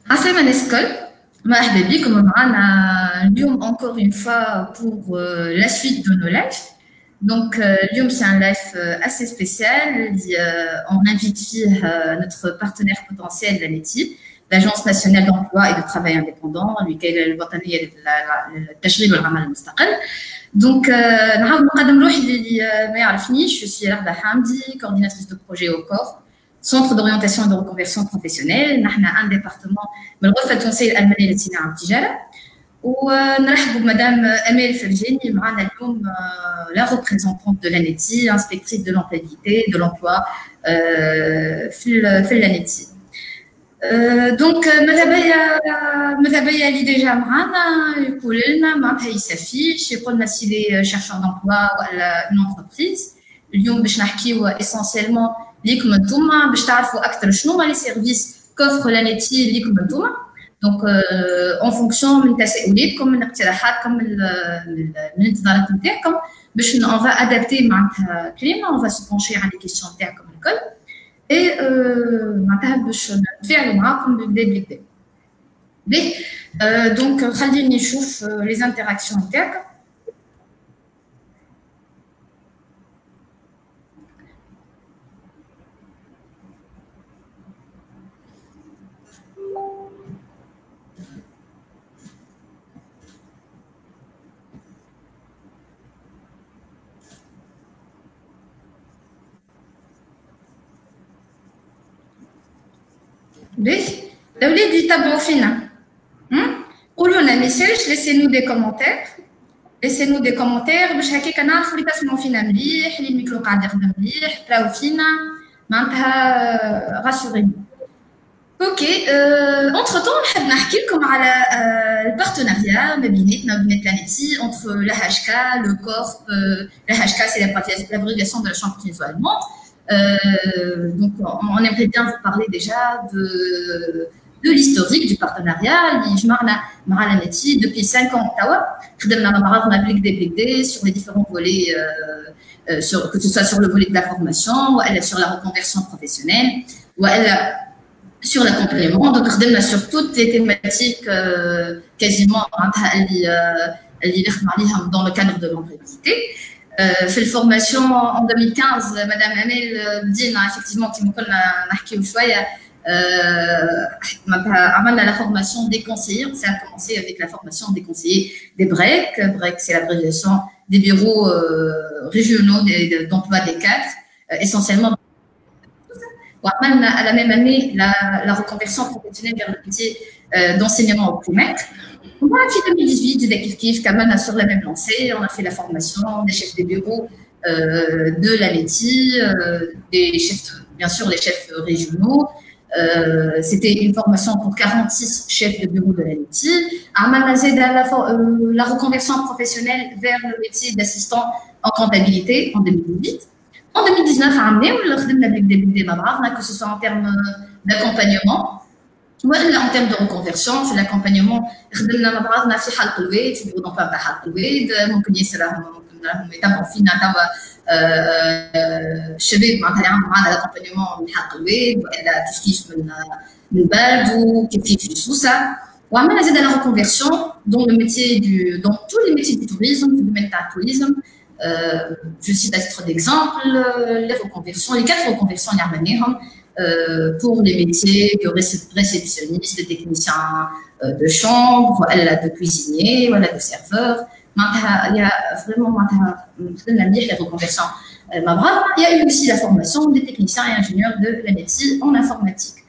عسلامة الكل. مرحبا بكم معنا اليوم encore une fois pour la suite de nos lives. Donc اليوم c'est un live assez spécial. On invite notre partenaire potentiel l'ANETI, l'Agence nationale d'emploi et de travail indépendant, الوكالة الوطنية للتشغيل والعمل المستقل. Donc نعاود نقدم روحي اللي ما يعرفنيش. Je suis Rahda Hamdi, coordinatrice de projet au COR, Centre d'orientation et de reconversion professionnelle. Nous avons un département من الغرفة التونسية الألمانية للصناعة والتجارة. ونرحب بمدام أمال فرجاني معنا اليوم la représentante de l'ANETI, inspectrice de l'employabilité, de l'emploi في l'ANETI. دونك ماذا بيا اللي ديجا معنا يقول لنا معناتها يسافيش يقول لنا سي لي شيرشور دامبلوا ولا اون انتربريز. اليوم باش نحكيو اسونسيلمون ليكم انتوما باش تعرفوا اكثر شنو هما لي سيرفيس كوفر لانيتي ليكم انتوما. دونك اون فونكسيون من تساؤلاتكم من اقتراحاتكم من الانتظارات نتاعكم باش اون فا ادابتي معناتها كلمه اون فا سو بونشي على لي كيسيون نتاعكم الكل اي معناتها باش نتفاعلوا معاكم بالبدا بالبدا. دونك خليني نشوف لي انتراكسيون نتاعكم. الأولاد يتابعوا فينا. قولوا لنا ميساج، laissez-nous des commentaires. laissez-nous des commentaires باش هكاك نعرفوا اللي تسمعوا فينا مليح، اللي الميكرو قاعد يخدم مليح، تراو فينا معناتها راسوريني. اوكي entre temps نحب نحكي لكم على البارتناريا ما بيناتنا وبين l'ANETI entre la HK, le CORP. La HK c'est l'abréviation de la Chambre tunisienne allemande. Donc on aimerait bien vous parler déjà de l'historique du partenariat. Je marre l'ANETI depuis 5 ans. On a appliqué sur les différents volets, que ce soit sur le volet de la formation, ou sur la reconversion professionnelle, ou sur l'accompagnement. Donc on a sur toutes les thématiques quasiment dans le cadre de l'employabilité. في الفورماسيون en 2015 مدام امال بدينا effectivement كيما كنا نحكيو شويه عملنا la formation des conseillers. Ça a commencé avec la formation des conseillers des BREC. BREC c'est l'abréviation des bureaux régionaux d'emploi des cadres essentiellement. وعملنا à la même année la reconversion professionnelle vers le métier d'enseignement au primaire. En 2018, sur la même lancée, on a fait la formation des chefs des bureaux de l'ANETI, des chefs, bien sûr les chefs régionaux. C'était une formation pour 46 chefs de bureau de l'ANETI. La reconversion professionnelle vers le métier d'assistant en comptabilité en 2018. En 2019, que ce soit en termes d'accompagnement, en termes de reconversion, في l'accompagnement خدمنا مع بعضنا في حلقة الواد في الوضع نتاع حلقة الواد. ممكن ياسر راهم يتابعوا فينا توا الشباب معناتها اللي عملوا معنا l'accompagnement من حلقة الواد والا كيف من بلد وكيف في سوسة. وعملنا زاد la reconversion dans tous les métiers du tourisme, في الدومين تاع التوريزم. Je cite à titre d'exemple les reconversions, les 4 reconversions اللي عملناهم pour les métiers de réceptionniste, de technicien de chambre, de cuisinier, de serveur. Il y a vraiment les reconversions. Il y a eu aussi la formation des techniciens et ingénieurs de l'ANETI en informatique.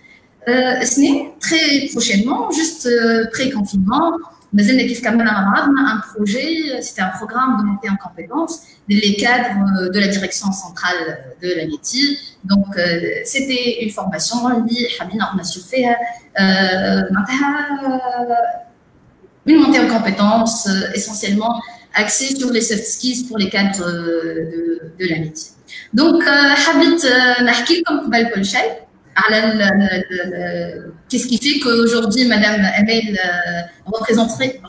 Ce n'est très prochainement, juste pré-confinement, mais un projet, c'était un programme de montée en compétences des cadres de la direction centrale de l'ANETI. Donc, c'était une formation on a su faire une montée en compétences essentiellement axée sur les soft skills pour les cadres de l'ANETI. Donc, حبيت نحكي لكم قبل كل شيء على qu'est-ce qui fait qu'aujourd'hui Madame Amel,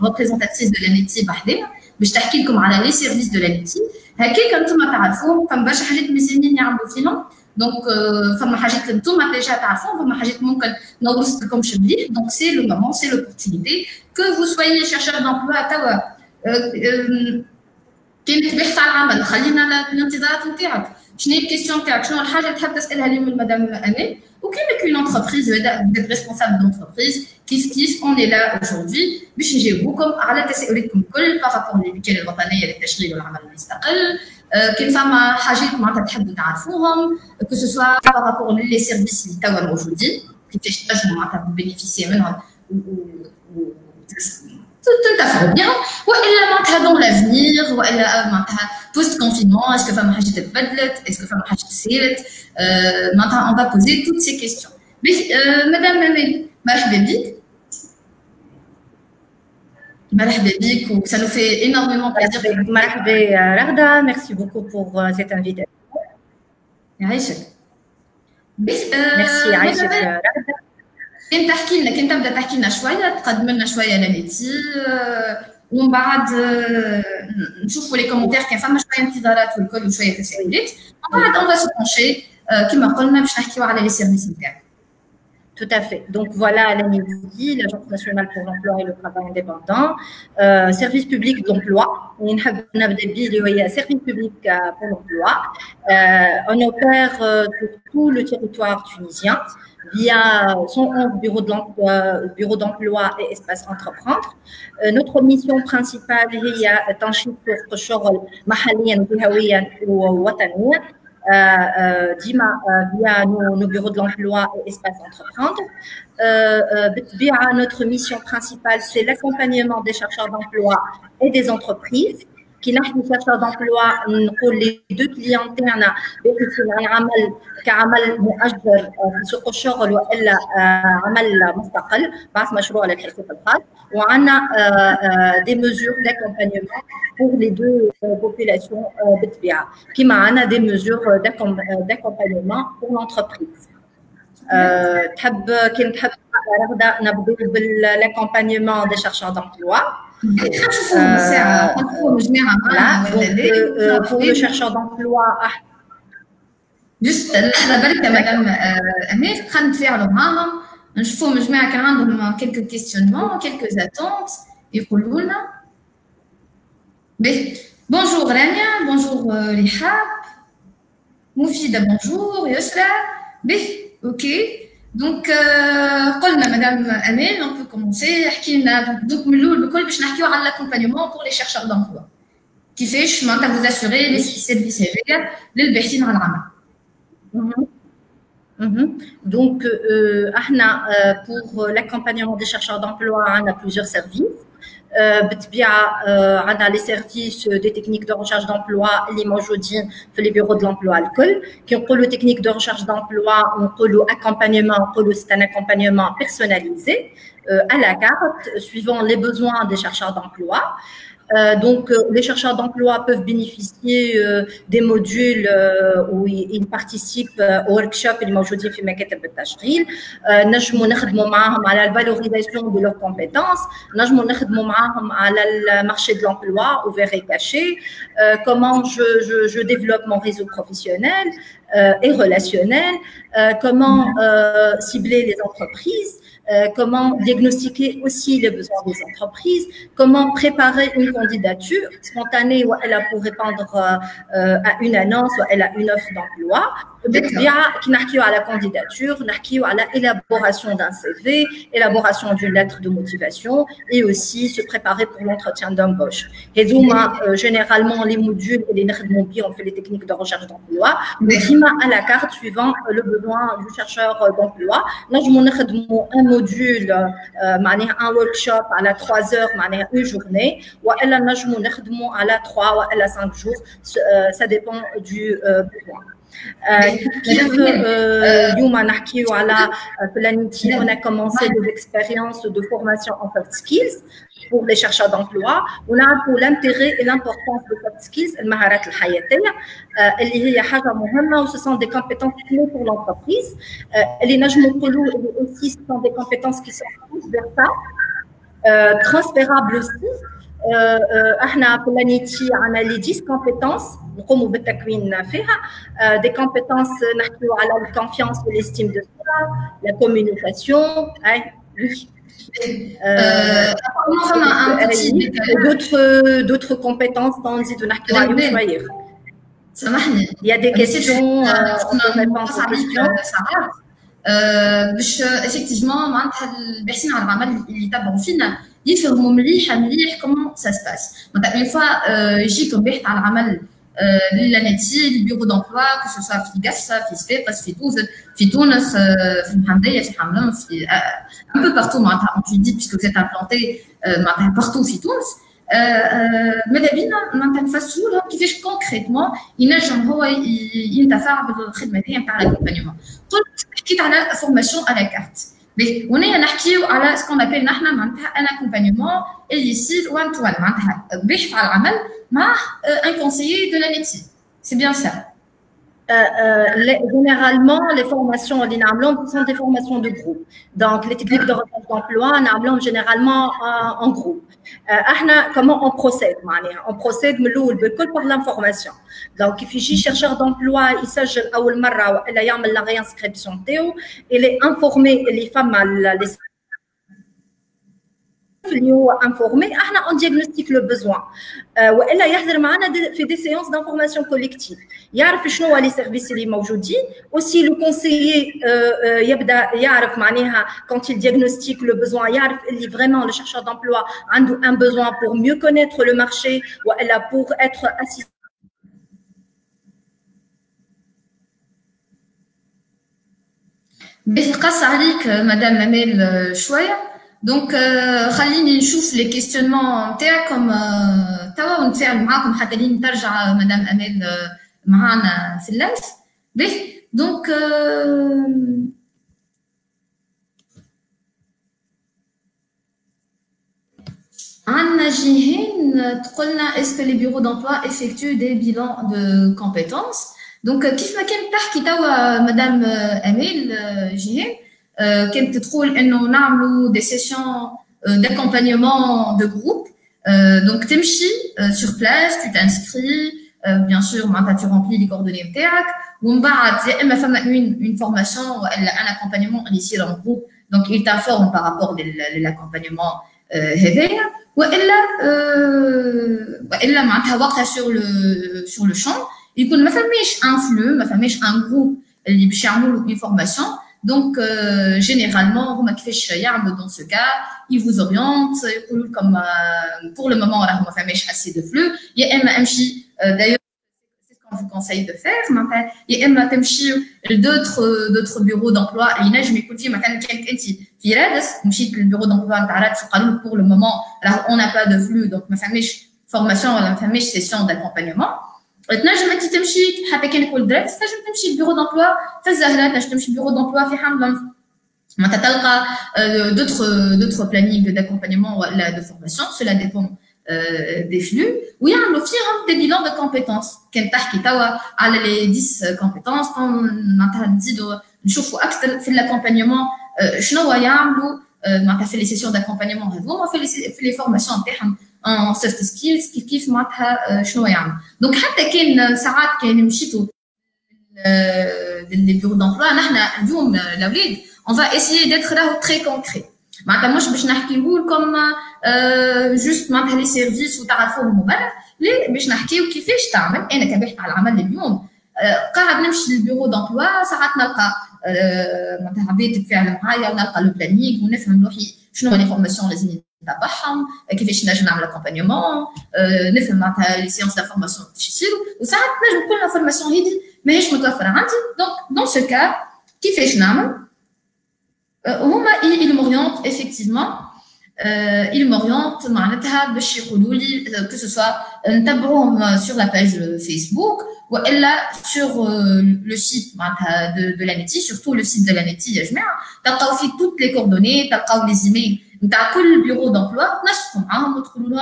représentatrice de l'ANETI بحدنا باش تحكي لكم على les services de l'ANETي. هكاك انتم تعرفوا فما برشا حاجات مزيانين يعملوا فيهم Donc, فما حاجات انتم déjà تعرفون فما حاجات ممكن نورث لكمش مليح. Donc c'est le moment, c'est l'opportunité que vous soyez chercheur d'emploi توا كان تبحث عن عمل. خلينا الانتظارات نتاعك، شنو هي الكيستيون تاعك، شنو الحاجه اللي تحب تسالها اليوم المدام امال. وكانك une entreprise vous êtes responsable d'entreprise كيف on est là aujourd'hui باش نجاوبوكم على تساؤلاتكم الكل بارابور للوكاله الوطنيه للتشغيل والعمل المستقل. كاين فما حاجات معناتها تحبوا تعرفوهم كو سو سوا بارابور لي سيرفيس اللي توا موجودين كيفاش تنجموا معناتها بينيفيسي منهم تنتفعوا بهم، والا معناتها دون لافنيغ، والا معناتها بوست كونفينمون اسكو فما حاجه تبدلت، اسكو فما حاجه تسالت. معناتها on va poser toutes ces questions. مدام امال مرحبا بك. مرحبا بك و ça nous fait énormément plaisir. مرحبا رغدة، merci beaucoup pour cette invitation. يعيشك. merci يعيشك رغدة. كان تحكي لنا، كان تبدا تحكي لنا شويه، تقدم لنا شويه لاميتي، ومن بعد نشوفوا لي كومونتير كان فما شويه انتظارات والكل وشويه تساؤلات، ومن بعد اون فا سو بونشي كيما قلنا باش نحكيو على لي سيرفيس نتاعك. Tout à fait. Donc voilà, l'ANEDI, l'Agence nationale pour l'emploi et le travail indépendant, service public de l'emploi. On a service public pour l'emploi. On opère sur tout le territoire tunisien via 111 bureaux d'emploi et espaces entreprendre. Notre mission principale est تنشيط الشغل محليا وجهويا ووطنيا. ديما via nos bureaux de l'emploi et espaces entreprendre. Notre mission principale, c'est l'accompagnement des chercheurs d'emploi et des entreprises. Qui نحن chercheurs d'emploi نقول les deux clients تاعنا بيحثوا عن عمل كعمل مؤجر في سوق الشغل والا عمل مستقل بعد مشروع للحساب الخاص، وعندنا des mesures d'accompagnement pour les deux populations بالطبيعه، كيما عندنا des mesures d'accompagnement pour l'entreprise. تحب كي نحب نبداو بالaccompagnement des chercheurs d'emploi. Pour le chercheur d'emploi. Juste لحظة برك يا مدام أمال، خلينا نتفاعلوا معاهم نشوفوا مجموعة كان عندهم quelques questionnements quelques attentes يقولوا لنا. بونجور رانيا، بونجور رحاب، مفيدة بونجور، يسرى. اوكي دونك قلنا مدام امال on peut commencer. احكي لنا دوك من الاول بكل باش نحكيو على l'accompagnement pour les chercheurs d'emploi. كيفاش معناتها vous assurez les services هذايا للباحثين عن العمل. Donc pour l'accompagnement des chercheurs d'emploi on a plusieurs services. بالطبيعه عندنا لي سيرفيس دي تكنيك دو ريشيرش دامبلوا اللي موجودين في لي بيرو دو لامبلوا الكل. كي نقولوا تكنيك دو ريشيرش دامبلوا نقولوا اكومبانيمون، نقولوا سي ان اكومبانيمون بيرسوناليزé à la carte suivant les besoins des chercheurs d'emploi. Donc, les chercheurs d'emploi peuvent bénéficier des modules où ils participent au workshop اللي موجودين في مكاتب التشغيل. نجموا نخدموا معاهم على la valorisation de leurs compétences. نجموا نخدموا معاهم على le marché de l'emploi ouvert et caché. Comment je développe mon réseau professionnel et relationnel. Comment cibler les entreprises. Comment diagnostiquer aussi les besoins des entreprises, comment préparer une candidature spontanée ou elle a pour répondre à une annonce ou elle a une offre d'emploi. Qui n'arrive à la candidature, n'arrive à l'élaboration d'un CV, élaboration d'une lettre de motivation et aussi se préparer pour l'entretien d'embauche. Et donc, généralement, les modules et les NERDMOBI, on fait les techniques de recherche d'emploi, à la carte suivant le besoin du chercheur d'emploi. Là, je m'en un module, un workshop à la 3 heures, une journée, ou elle a à la 3 ou à la 5 jours, ça dépend du besoin. On a commencé des expériences de formation en soft skills pour les chercheurs d'emploi. On a pour l'intérêt et l'importance de soft skills, المهارات الحياتية اللي هي حاجة مهمة و ce sont des compétences clés pour l'entreprise. اللي نجموا نقولوا aussi ce sont des compétences qui sont transversales, transférables aussi. احنا في l'ANEDI عندنا les 10 compétences نقوموا بالتكوين فيها des compétences نحكيو على الكونفيونس والاستيم دو سوا la communication d'autres compétences dans نزيدو نحكيو عليهم شويه سامحني il y a des questions on peut répondre aux questions باش افكتيفمون معناتها الباحثين على العمل اللي يتبعوا فينا يفهموا مليح كومون سا سباس معناتها اون فوا يجيكم باحث على العمل للانيتي البيرو دامبلوا كو سوسوا في قصه في صفاقس في تونس في المحمديه في حملان في ان بو بارتو معناتها اون تو دي بيسكو سيت امبلانتي معناتها بارتو في تونس ماذا بينا معناتها نفسروا لهم كيفاش كونكريتمون ينجم هو ينتفع بالخدمه هذه نتاع الاكومبانيمون. قلت حكيت على فورماسيون على كارت باهي ونيا نحكيو على سكون ابيل نحنا معناتها ان اكومبانيمون اللي يصير وان تو وان معناتها باحث على العمل مع ان كونسيي دو لانيتي سي بيان سا. Généralement, les formations sont des formations de groupe. Donc, les techniques de recherche d'emploi, nous généralement en groupe. Comment on procède? On procède par l'information. Donc, il faut chercheur d'emploi, il s'agit de la réinscription. Il est informé, les femmes, les informés, on diagnostique le besoin. والا يحضر معنا في des séances d'information collective. يعرف شنو هو les services اللي موجودين. Aussi le conseiller يبدا يعرف معناها quand il diagnostique le besoin يعرف اللي vraiment le chercheur d'emploi عنده un besoin pour mieux connaître le marché والا pour être assisté. بقص عليك مدام امال شويه دونك خليني نشوف لي كيستيونمون نتاعكم توا ونتفاعل معاكم حتى لين ترجع مدام امال معانا في اللايف. باهي دونك عندنا جيهان تقولنا اسكو لي بيرو دامبلوا افيكتو دي بيلان دو كومبيتونس. دونك كيف ما كانت تحكي توا مدام امال جيهان كانت تقول انه نعملوا دي سيسيون d'accompagnement de groupe. Donc تمشي sur place, tu t'inscris, bien sûr معناتها tu remplis les coordonnées نتاعك ومن بعد يا اما فما une formation والا un accompagnement اللي يصير en groupe donc il t'informe par rapport l'accompagnement هذايا والا معناتها وقتها sur le champ يكون ما فماش un flux ما فماش un groupe اللي باش يعملوا une formation. Donc, généralement, dans ce cas, ils vous orientent, comme pour le moment, on a fait assez de flux. Il y a MMJ, d'ailleurs, c'est ce qu'on vous conseille de faire. Il y a MMJ, d'autres bureaux d'emploi. Et je m'écoute, le bureau d'emploi, pour le moment, on n'a pas de flux, donc ma famille formation, ma famille session d'accompagnement. تنجم انت تمشي حتى كان يقول دريكت تنجم تمشي البيرو دامبلوا في الزهره تنجم تمشي البيرو دامبلوا في حملان معناتها تلقى d'autres plannings d'accompagnement ولا de formation cela dépend des flux ويعملوا فيهم des bilans de compétences كان تحكي توا على les 10 compétences معناتها نزيدوا نشوفوا اكثر في l'accompagnement شنو يعملوا معناتها في les sessions d'accompagnement هذوما في les formations نتاعهم en soft skills كيف معناتها شنو يعمل. دونك حتى كان ساعات كان مشيتوا لي بيرو دامبلوا نحنا اليوم الاولاد on va essayer d'être راهو très concret معناتها مش باش نحكيو لكم جوست معناتها لي سيرفيس وتعرفوهم وبرا لا باش نحكيو كيفاش تعمل. انا كباحث على العمل اليوم قاعد نمشي للبيرو دامبلوا ساعات نلقى معناتها عباد تتفاعل معايا ونلقى لو بلانينغ ونفهم روحي شنو لي فورماسيون لازم نتبعهم كيفاش نجم نعمل اكومبانيومون نفهم معناتها لي سيونس دانفورماسيون كيفاش يصيروا وساعات نجم تكون الانفورماسيون هذه ماهيش متوفره عندي. دونك دون سو كا كيفاش نعمل هما ils m'orientent effectivement ils m'orientent معناتها باش يقولوا لي que ce soit نتبعوهم sur la page Facebook والا sur le site معناتها de l'ANETI surtout le site de l'ANETI يا جماعه تلقاو فيه toutes les coordonnées تلقاو les emails نتاع كل بيرو دامبلوا تنسقوا معاهم وتقولوا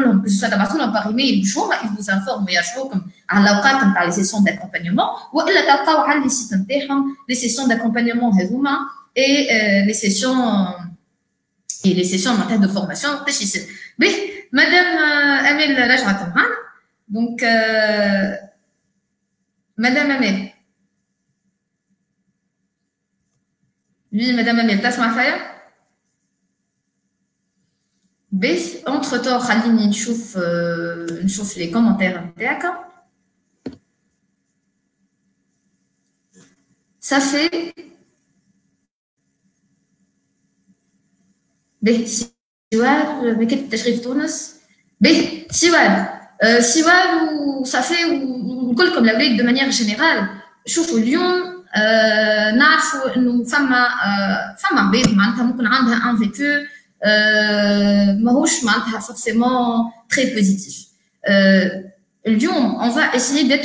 لهم que ce soit تبعثوا لهم par email باش هما ils vous informent ويعرفوكم على الاوقات نتاع les sessions d'accompagnement والا تلقاو على السيت نتاعهم les sessions d'accompagnement هذوما et les sessions معناتها de formation باش يصير. باهي مدام امال رجعت معنا Donc, Madame Amel. Oui, Madame Amel, تسمع فيا؟ باهي entre temps خليني نشوف les commentaires نتاعك. Ça fait باهي سوار مكتب التشغيل في تونس. باهي سوار وصافي ونقول الاولاد دو مانيير جينيرال. شوفوا اليوم نعرفوا انه فما عباد معناتها ممكن عندها ان فيكو ماهوش معناتها فورسيمون تري بوزيتيف. اليوم on va essayer de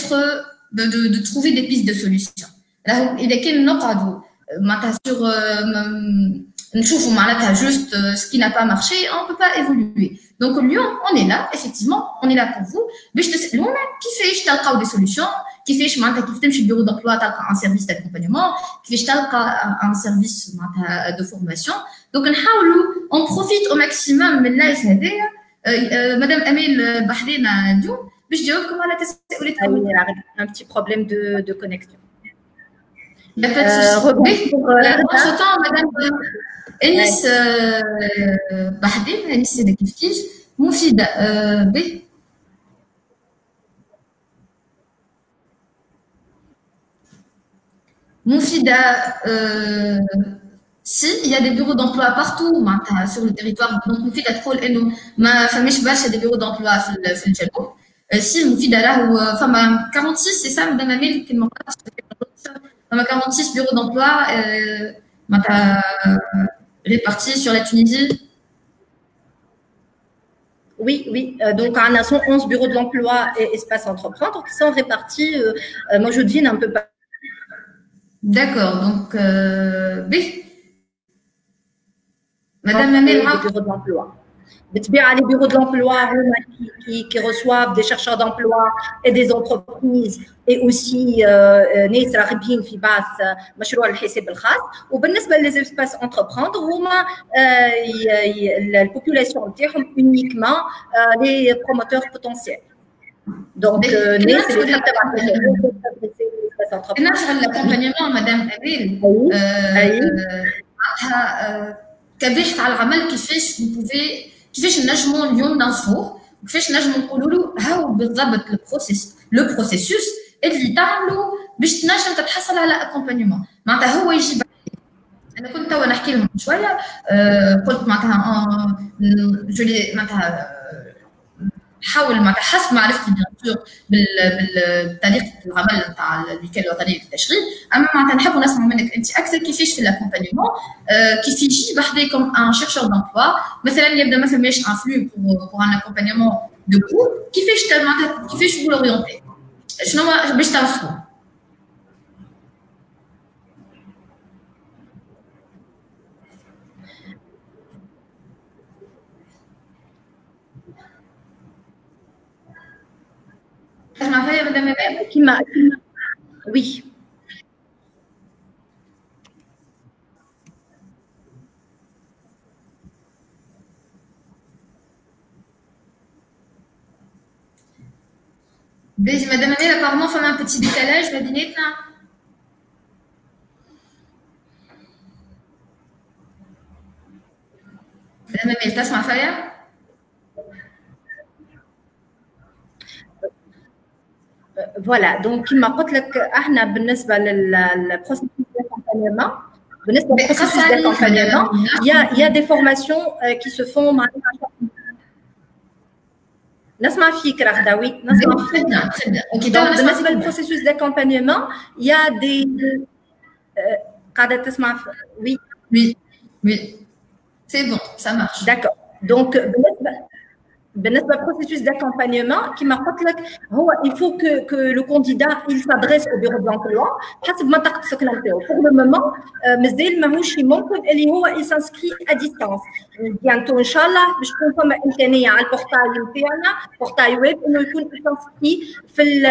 trouver des pistes de solution. راهو اذا كان نقعدوا معناتها sur نشوفوا معناتها juste ce qui n'a pas marché, on ne peut pas évoluer. Donc اليوم on est là, effectivement, on est là pour vous باش تسالونا كيفاش تلقاو des solutions, كيفاش معناتها كيف تمشي البيرو دامبلوا تلقى ان سيرفيس d'accompagnement, كيفاش تلقى ان سيرفيس معناتها دو فورماسيون. دونك نحاولوا on profite au maximum من اللايف هذايا. مدام اميل بحرينا اليوم باش تجاوبكم على تساؤلاتكم. un petit problème de connexion. entre temps madame انيس بحدين انيس كيف مفيده به. مفيده si il y a des bureaux d'emploi partout sur le territoire. donc مفيده تقول انه ما فماش برشا des bureaux d'emploi في الجنوب. si مفيده راهو فما 46 c'est ça madame Amel qui m'en فما 46 bureaux d'emploi répartis sur la Tunisie. Oui. Donc, on a 111 bureaux de l'emploi et espaces entreprendre qui sont répartis, moi je dis un peu pas. D'accord, donc, Madame Amel, les bureaux de l'emploi. Les bureaux de l'emploi qui reçoivent des chercheurs d'emploi et des entreprises et aussi ناس راغبين في بعث مشروع الحساب الخاص. وبالنسبه لي اسباس انتربروندر هما البوبولاسيون نتاعهم uniquement les promoteurs potentiels. donc الناس اللي تحب تبعث نشغل l'accompagnement madame Amel كباحث على العمل. كيفاش نجموا اليوم ننصحوه وكيفاش نجموا نقولوا له هاو بالضبط لو بروسيسوس اللي تعملوا باش تنجم تتحصل على اكومبانيمون. معناتها هو يجي انا كنت توا نحكي لهم شويه قلت معناتها جولي معناتها نحاول معناتها حسب معرفتي بيان سور بالطريقه العمل نتاع الوكاله الوطنيه للتشغيل. اما معناتها نحبوا نسمعوا منك انت اكثر كيفاش في الاكومبانيمون كيف يجي بحذاكم ان شيرشور دامبلوا مثلا يبدا ما فماش ان فلو بور ان اكومبانيمون دو كور كيفاش معناتها كيفاش vous l'orienter شنو باش تعرفوا. تسمع فيا مدام امال؟ كيما وي باهي مدام امال apparemment فما un petit décalage ما بيناتنا. مدام امال تسمع فيا؟ فوالا دونك كيما قلت لك احنا بالنسبه للبروسيسوس d'accompagnement بالنسبه للبروسيسوس d'accompagnement il y a des formations qui se font معناتها نسمع فيك رغداوي نسمع فيك اوكي. بالنسبه للبروسيسوس d'accompagnement il y a des قاعده تسمع oui c'est bon ça marche. d'accord donc بالنسبه للبروسيسوس d'accompagnement كما قلت لك هو il faut que le candidat il s'adresse au bureau de l'emploi حسب منطقه السكن نتاعو. pour le moment مازال ماهوش ممكن اللي هو il s'inscrit à distance. بيانتو ان شاء الله باش تكون فما امكانيه على البورتاي نتاعنا بورتاي ويب انه يكون s'inscrit في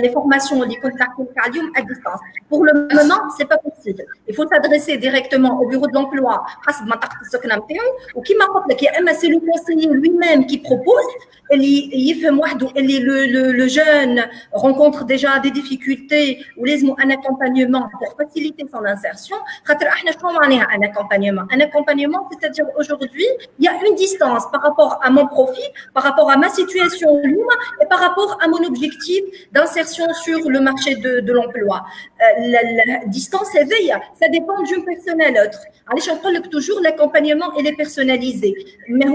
les formations اللي كنت نحكي لك عليهم à distance. pour le moment c'est pas possible. il faut s'adresser directement au bureau de l'emploi حسب منطقه السكن نتاعو. وكما قلت لك يا اما c'est le conseiller lui-même qui propose le jeune rencontre déjà des difficultés ou les un accompagnement pour faciliter son insertion. Un accompagnement, c'est-à-dire aujourd'hui, il y a une distance par rapport à mon profil, par rapport à ma situation et par rapport à mon objectif d'insertion sur le marché de l'emploi. La distance éveille, ça dépend d'une personne à l'autre. Alors, je parle toujours l'accompagnement et les personnalisé. Mais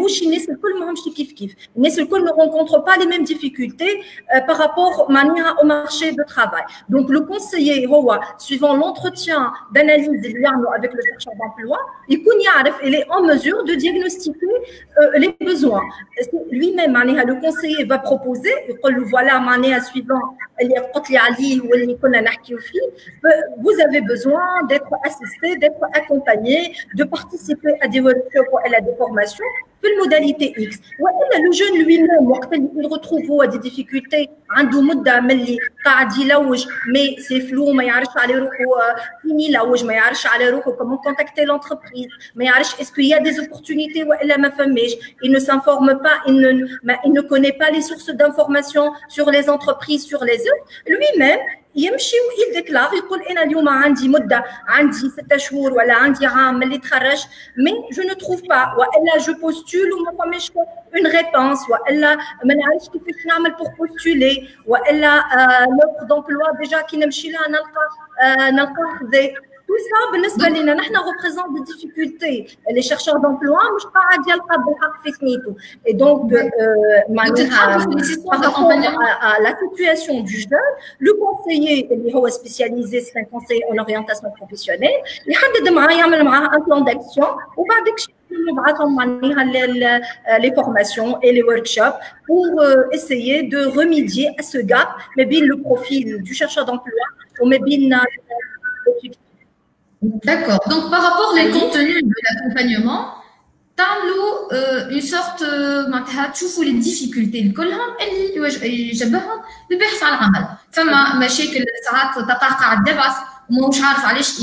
ne rencontrent pas les mêmes difficultés par rapport au marché de travail. Donc, le conseiller, suivant l'entretien d'analyse avec le chercheur d'emploi, il est en mesure de diagnostiquer les besoins. Lui-même, le conseiller va proposer, voilà, suivant, vous avez besoin d'être assisté, d'être accompagné, de participer à des workshops ou à des formations. في الموداليتي اكس والا لو جون لوي ميم وقت اللي يتروفوا دي ديفيكولتي عنده مده ملي قاعد يلوج مي سي فلو ما يعرفش على روحه فين يلوج ما يعرفش على روحه كومون كونتاكتي لونتربريز ما يعرفش اسكو يا دي اوبورتونيتي والا ما فماش il ne s'informe pas il ne connaît pas les sources d'information sur les entreprises sur les œuvres lui-même يمشي ويديكلار يقول انا اليوم عندي مده عندي 6 شهور ولا عندي عام اللي تخرج مي جو نو تروف با والا جو بوستول وما فماش اون ريبونس والا ما نعرفش كيفاش نعمل بور بوستولي والا لوفر دومبلوا ديجا كي نمشي لها نلقى Tout ça, بالنسبة لنا نحن représente des difficultés. Les chercheurs d'emploi مش قاعد يلقى بالحق في سنيته. Et donc, par rapport à la situation du jeune, le conseiller اللي هو spécialisé, c'est un conseiller en orientation professionnelle, يحدد معاه يعمل معاه un plan d'action وبعدك نبعثهم معناها les formations et les workshops pour essayer de remédier à ce gap ما بين le profil du chercheur d'emploi وما بين D'accord. Donc, par rapport aux contenus de l'accompagnement, تعملوا une sorte معناتها تشوفوا les difficultés كلهم اللي يجبرهم للبحث عن عمل. فما مشاكل ساعات تلقاه قاعد يبحث ومش عارف علاش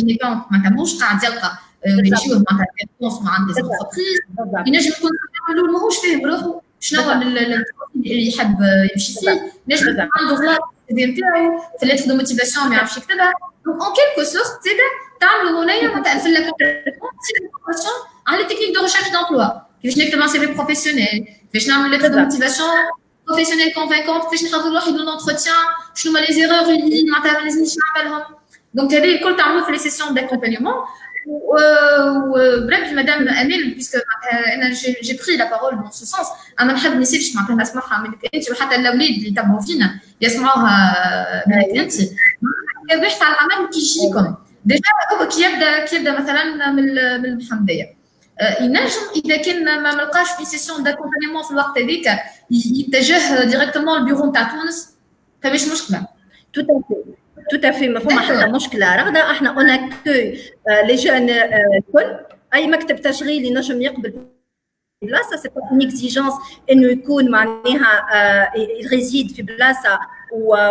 معناتها ماهوش قاعد يلقى يجيوه معناتها ريبونس مع دي انتربريز. ينجم يكون يقولوا ماهوش فاهم روحه شنو هو اللي يحب يمشي فيه. ينجم يكون عنده غلط نتاعو في الليتر دو موتيفاسيون ما يعرفش يكتبها. Donc, en quelque sorte, c'est تعملوا هنايا مثلا في الفورماسيون على التكنيك دو ريشيرش دامبلوا كيفاش نكتب ان سي في بروفيسيونيل كيفاش نعمل ليتر دو موتيفاسيون بروفيسيونيل كونفينكونت كيفاش نخرج الواحد من لونتروتيان شنو هما لي زيرور اللي معناتها ما لازمنيش نعملهم دونك هذه الكل تعملوه في لي سيسيون داكومبانيمون وبرك مدام اميل بيسكو انا جي بري لا بارول دون سو سونس انا نحب نسيتش معناتها نسمعها منك انت وحتى الاولاد اللي يتبعوا فينا يسمعوها منك انت البحث عن العمل كي يجيكم ديجا هو كي يبدا مثلا من المحمديه ينجم اذا كان ما لقاش في سيسيون داكومبانيمون في الوقت هذيك يتجه ديريكتومون البيرو نتاع تونس فماش مشكله tout à fait ما فما حتى مشكله رغده احنا اون اكوي لي جون الكل اي مكتب تشغيل ينجم يقبل بلاصه سي با اون اكزيجونس انه يكون معناها يريزيد في بلاصه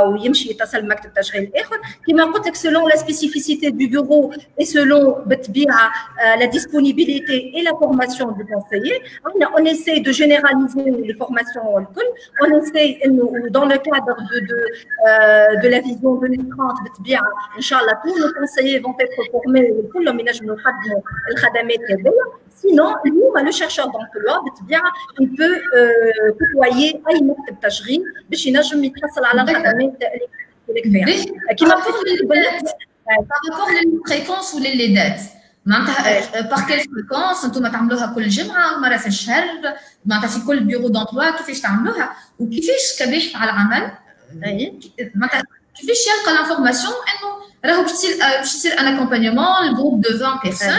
ويمشي يتصل بمكتب تشغيل اخر كما قلت لك selon la spécificité du bureau et selon بالطبيعه la disponibilité et la formation du conseiller on essaie de généraliser les formations الكل on essaie انه dans le cadre de la vision 2030 بالطبيعه ان شاء الله tous nos conseillers vont être formés كلهم ينجموا يقدموا الخدمات هذيا sinon اليوم le chercheur d'emploi بالطبيعه il peut côtoyer اي مكتب تشغيل باش ينجم يتحصل على Par rapport aux fréquences ou les dates, par quelle fréquence انتم تعملوها كل جمعه مره في الشهر معناتها في كل بيرو دونتوا كيفاش تعملوها وكيفاش كباحث على العمل معناتها كيفاش يلقى لانفورماسيون انه راهو باش يصير ان اكومبانيمون الجروب دو 20 بيرسون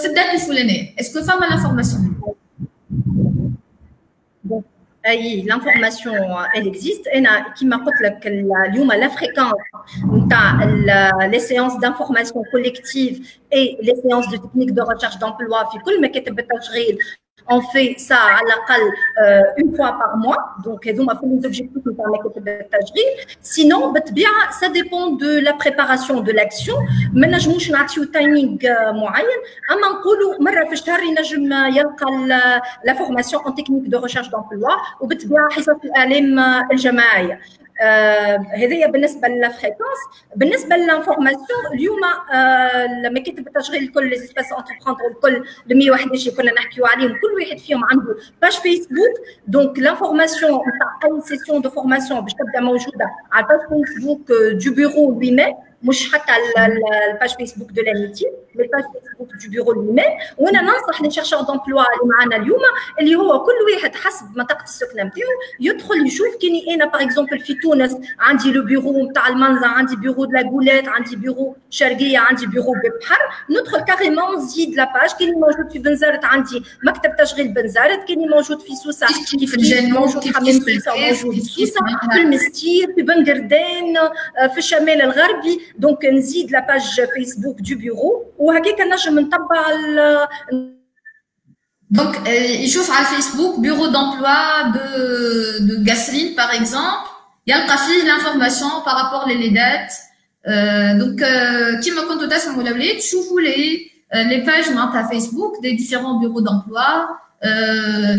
في الدات الفلانيه اسكو فما لانفورماسيون اي لانفورماسيون elle existe انا كيما قلت لك اليوم لا فريكونس نتاع لي سيونس دانفورماسيون كوليكتيف اي لي سيونس دو تكنيك دو ريشيرش دامبلوا في كل مكاتب التشغيل On fait ça à l'aqal une fois par mois. Donc, ils ont les objectifs de sinon, ça dépend de la préparation de l'action. ما نجموش نعطيو تايمينغ معين اما نقولوا مره في الشهر ينجم يلقى لا فورماسيون ان تكنيك دو ريشيرش دامبلوا وبالطبيعه حصص الاعلام الجماعيه. هذه بالنسبه للفريكونس. بالنسبه للانفورماسيون اليوم مكاتب التشغيل الكل لي سباس انتربروندر الكل ال 111 اللي كنا نحكيو عليهم كل واحد فيهم عنده باج فيسبوك. دونك لانفورماسيون نتاع اي سيسيون دو فورماسيون باش تبدا موجوده على الباج فيسبوك دو بيرو لوي مش حتى الباج فيسبوك دو لاميتي مي الباج فيسبوك دو بيرو لوي. وانا ننصح لي شيرشور دامبلوا اللي معنا اليوم اللي هو كل واحد حسب منطقه السكنه نتاعو يدخل يشوف كاني انا باغ اكزومبل في تونس عندي لو بيرو نتاع المنزه عندي بيرو د لاغولات عندي بيرو شرقيه عندي بيرو ببحر ندخل كاريمون نزيد لاباج كاني موجود في بنزرت عندي مكتب تشغيل بنزرت كاني موجود في سوسه كيف موجود حمام سوسه موجود في سوسه في المستير في بنقردان في الشمال الغربي. دونك نزيد لاباج فيسبوك دو بيرو وهكاك نجم نتبع. Donc, يشوف على الفيسبوك bureau d'emploi de Gasserine par exemple, يلقى فيه l'information par rapport les dates. Donc, كيما كنتو تسمعوا الأولاد تشوفوا les pages معناتها فيسبوك des différents bureaux d'emploi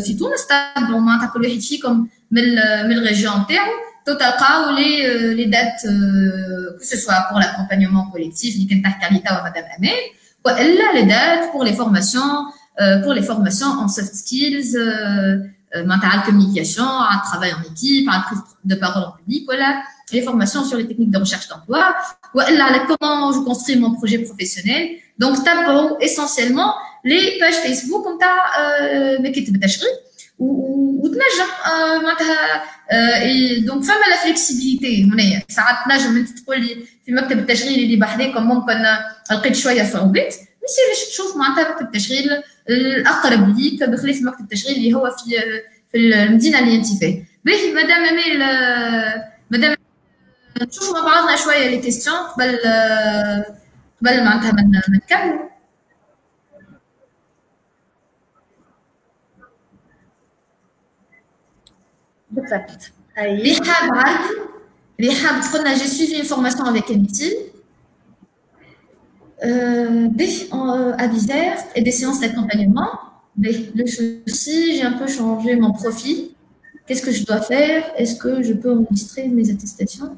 في تونس. تابعوا معناتها كل واحد فيكم من الريجيون نتاعو تلقاو les dates que ce soit pour l'accompagnement collectif اللي كنت تحكي عليه توا مدام أمال والا les dates pour les formations en soft skills معناتها على الcommunication, على le travail en équipe, على la prise de parole en public, voilà, les formations sur les techniques de recherche d'emploi, voilà, comment je construis mon projet professionnel. Donc, تابعوا essentiellement les pages Facebook comme tu as مكاتب التشغيل وتنجم معناتها دونك فما لا فليكسيبيليتي هنايا. ساعات تنجم انت تقول لي في مكتب التشغيل اللي بحذاكم ممكن لقيت شويه صعوبات ما يصيرش تشوف معناتها مكتب التشغيل الاقرب ليك بخلاف مكتب التشغيل اللي هو في المدينه اللي انت فيه. باهي مدام امال مدام نشوفوا مع بعضنا شويه لي كيستيون قبل معناتها ما نكملوا. بالضبط. رحاب قلنا j'ai suivi une formation avec Emity à Visère et des séances d'accompagnement. Le souci, j'ai un peu changé mon profil. Qu'est-ce que je dois faire? Est-ce que je peux enregistrer mes attestations?